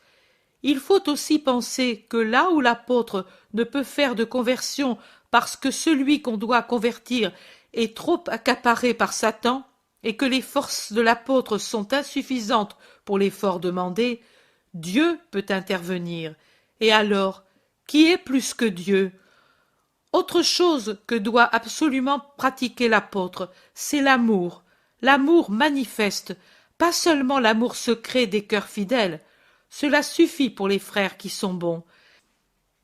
Il faut aussi penser que là où l'apôtre ne peut faire de conversion parce que celui qu'on doit convertir est trop accaparé par Satan, et que les forces de l'apôtre sont insuffisantes pour l'effort demandé, Dieu peut intervenir. Et alors, qui est plus que Dieu? Autre chose que doit absolument pratiquer l'apôtre, c'est l'amour. L'amour manifeste, pas seulement l'amour secret des cœurs fidèles. Cela suffit pour les frères qui sont bons.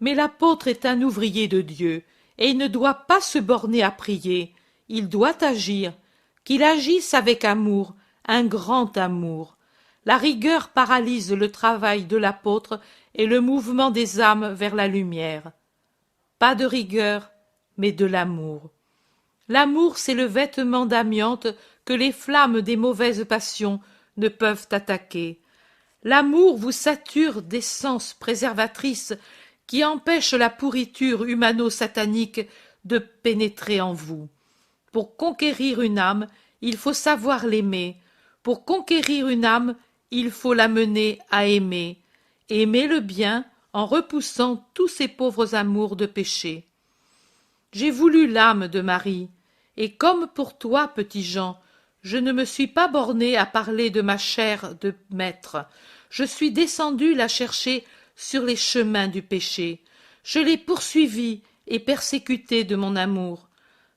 Mais l'apôtre est un ouvrier de Dieu, et il ne doit pas se borner à prier. Il doit agir. Qu'il agisse avec amour, un grand amour. La rigueur paralyse le travail de l'apôtre et le mouvement des âmes vers la lumière. Pas de rigueur, mais de l'amour. L'amour, c'est le vêtement d'amiante que les flammes des mauvaises passions ne peuvent attaquer. L'amour vous sature d'essences préservatrices qui empêchent la pourriture humano-satanique de pénétrer en vous. Pour conquérir une âme, il faut savoir l'aimer. Pour conquérir une âme, il faut l'amener à aimer. Aimer le bien en repoussant tous ces pauvres amours de péché. J'ai voulu l'âme de Marie, et comme pour toi, petit Jean, je ne me suis pas borné à parler de ma chair de maître. Je suis descendu la chercher sur les chemins du péché. Je l'ai poursuivie et persécutée de mon amour.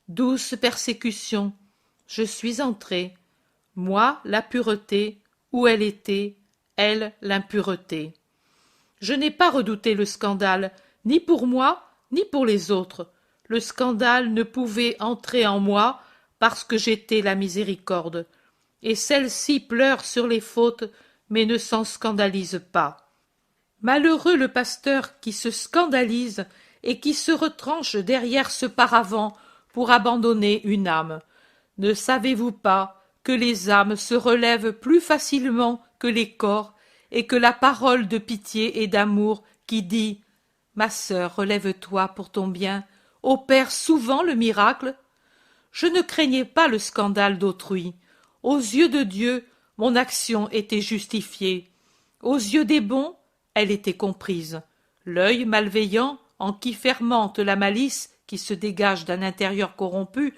Douce persécution, je suis entré. Moi, la pureté, où elle était, elle, l'impureté. Je n'ai pas redouté le scandale, ni pour moi, ni pour les autres. Le scandale ne pouvait entrer en moi parce que j'étais la miséricorde. Et celle-ci pleure sur les fautes, mais ne s'en scandalise pas. Malheureux le pasteur qui se scandalise et qui se retranche derrière ce paravent pour abandonner une âme. Ne savez-vous pas que les âmes se relèvent plus facilement que les corps et que la parole de pitié et d'amour qui dit « Ma sœur, relève-toi pour ton bien » opère souvent le miracle? Je ne craignais pas le scandale d'autrui. Aux yeux de Dieu, mon action était justifiée. Aux yeux des bons, elle était comprise. L'œil malveillant, en qui fermente la malice qui se dégage d'un intérieur corrompu,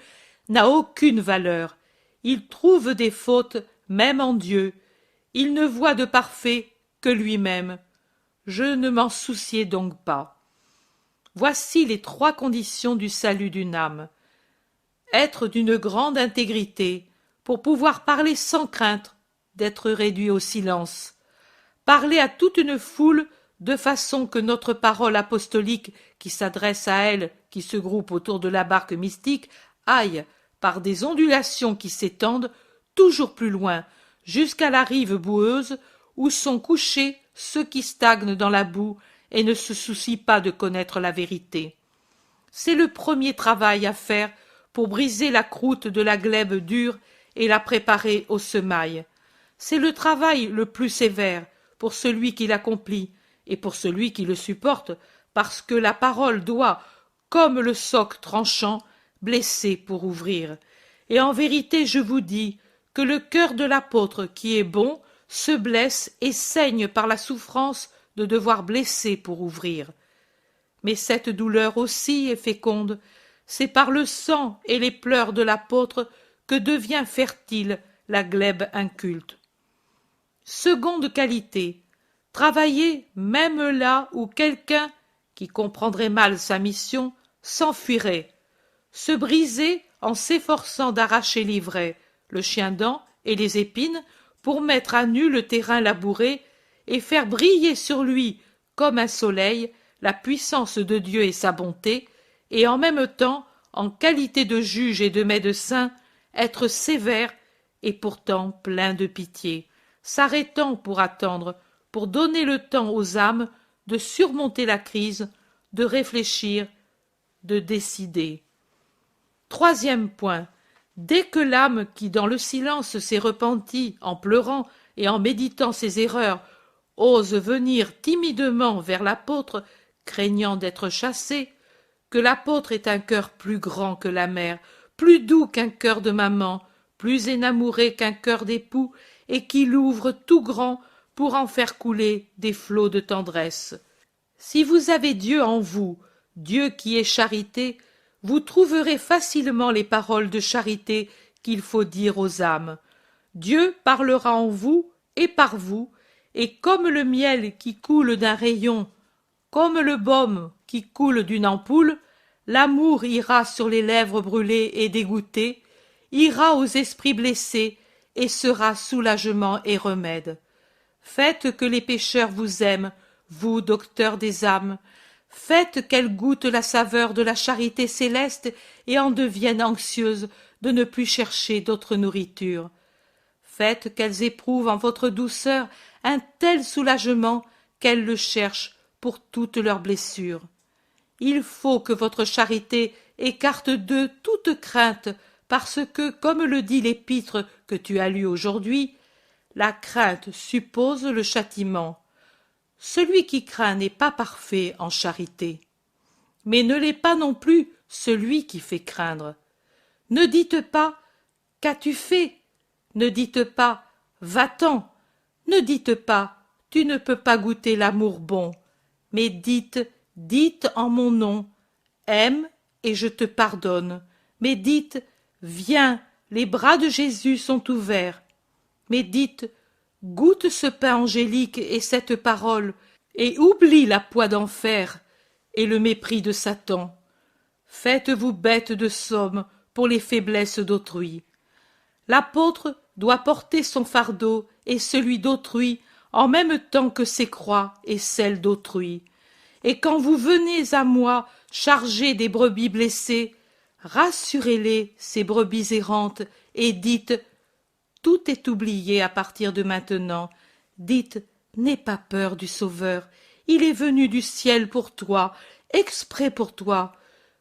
n'a aucune valeur. Il trouve des fautes même en Dieu. Il ne voit de parfait que lui-même. Je ne m'en souciais donc pas. Voici les 3 conditions du salut d'une âme. Être d'une grande intégrité, pour pouvoir parler sans crainte d'être réduit au silence. Parler à toute une foule de façon que notre parole apostolique qui s'adresse à elle, qui se groupe autour de la barque mystique, aille, par des ondulations qui s'étendent, toujours plus loin, jusqu'à la rive boueuse, où sont couchés ceux qui stagnent dans la boue et ne se soucient pas de connaître la vérité. C'est le premier travail à faire pour briser la croûte de la glèbe dure et la préparer au semail. C'est le travail le plus sévère pour celui qui l'accomplit et pour celui qui le supporte, parce que la parole doit, comme le soc tranchant, blesser pour ouvrir. Et en vérité, je vous dis que le cœur de l'apôtre qui est bon se blesse et saigne par la souffrance de devoir blesser pour ouvrir. Mais cette douleur aussi est féconde. C'est par le sang et les pleurs de l'apôtre que devient fertile la glèbe inculte. Seconde qualité, travailler même là où quelqu'un, qui comprendrait mal sa mission, s'enfuirait. Se briser en s'efforçant d'arracher l'ivraie, le chien-dent et les épines pour mettre à nu le terrain labouré et faire briller sur lui, comme un soleil, la puissance de Dieu et sa bonté, et en même temps, en qualité de juge et de médecin, être sévère et pourtant plein de pitié, s'arrêtant pour attendre, pour donner le temps aux âmes de surmonter la crise, de réfléchir, de décider. Troisième point, dès que l'âme qui dans le silence s'est repentie en pleurant et en méditant ses erreurs ose venir timidement vers l'apôtre, craignant d'être chassée, que l'apôtre ait un cœur plus grand que la mère, plus doux qu'un cœur de maman, plus énamouré qu'un cœur d'époux, et qu'il ouvre tout grand pour en faire couler des flots de tendresse. Si vous avez Dieu en vous, Dieu qui est charité, vous trouverez facilement les paroles de charité qu'il faut dire aux âmes. Dieu parlera en vous et par vous, et comme le miel qui coule d'un rayon, comme le baume qui coule d'une ampoule, L'amour ira sur les lèvres brûlées et dégoûtées, ira aux esprits blessés, et sera soulagement et remède. Faites que les pécheurs vous aiment, vous, docteurs des âmes. Faites qu'elles goûtent la saveur de la charité céleste et en deviennent anxieuses de ne plus chercher d'autre nourriture. Faites qu'elles éprouvent en votre douceur un tel soulagement qu'elles le cherchent pour toutes leurs blessures. Il faut que votre charité écarte d'eux toute crainte, parce que, comme le dit l'épître que tu as lu aujourd'hui, la crainte suppose le châtiment. Celui qui craint n'est pas parfait en charité. Mais ne l'est pas non plus celui qui fait craindre. Ne dites pas « Qu'as-tu fait ?» Ne dites pas « Va-t'en !» Ne dites pas « Tu ne peux pas goûter l'amour bon !» Mais dites en mon nom « Aime et je te pardonne !» Mais dites « Viens, les bras de Jésus sont ouverts !» Mais dites « Goûte ce pain angélique et cette parole, et oublie la poix d'enfer et le mépris de Satan. Faites-vous bête de somme pour les faiblesses d'autrui. L'apôtre doit porter son fardeau et celui d'autrui en même temps que ses croix et celles d'autrui. Et quand vous venez à moi chargés des brebis blessées, rassurez-les, ces brebis errantes, et dites « Tout est oublié à partir de maintenant ». Dites « N'aie pas peur du Sauveur, il est venu du ciel pour toi, exprès pour toi.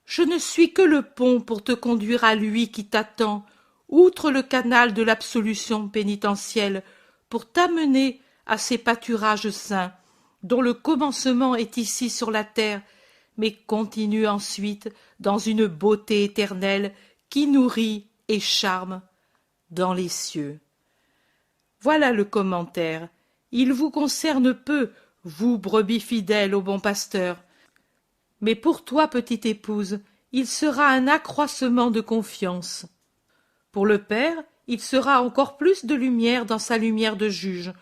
Je ne suis que le pont pour te conduire à lui qui t'attend, outre le canal de l'absolution pénitentielle, pour t'amener à ces pâturages saints, dont le commencement est ici sur la terre, mais continue ensuite dans une beauté éternelle qui nourrit et charme dans les cieux. Voilà le commentaire. Il vous concerne peu, vous, brebis fidèles au bon pasteur. Mais pour toi, petite épouse, il sera un accroissement de confiance. Pour le Père, il sera encore plus de lumière dans sa lumière de juge.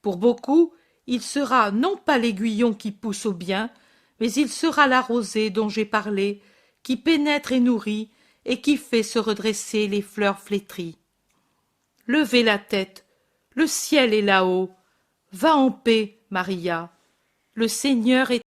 Pour beaucoup, il sera non pas l'aiguillon qui pousse au bien, mais il sera la rosée dont j'ai parlé, qui pénètre et nourrit, et qui fait se redresser les fleurs flétries. Levez la tête, le ciel est là-haut. Va en paix, Maria. Le Seigneur est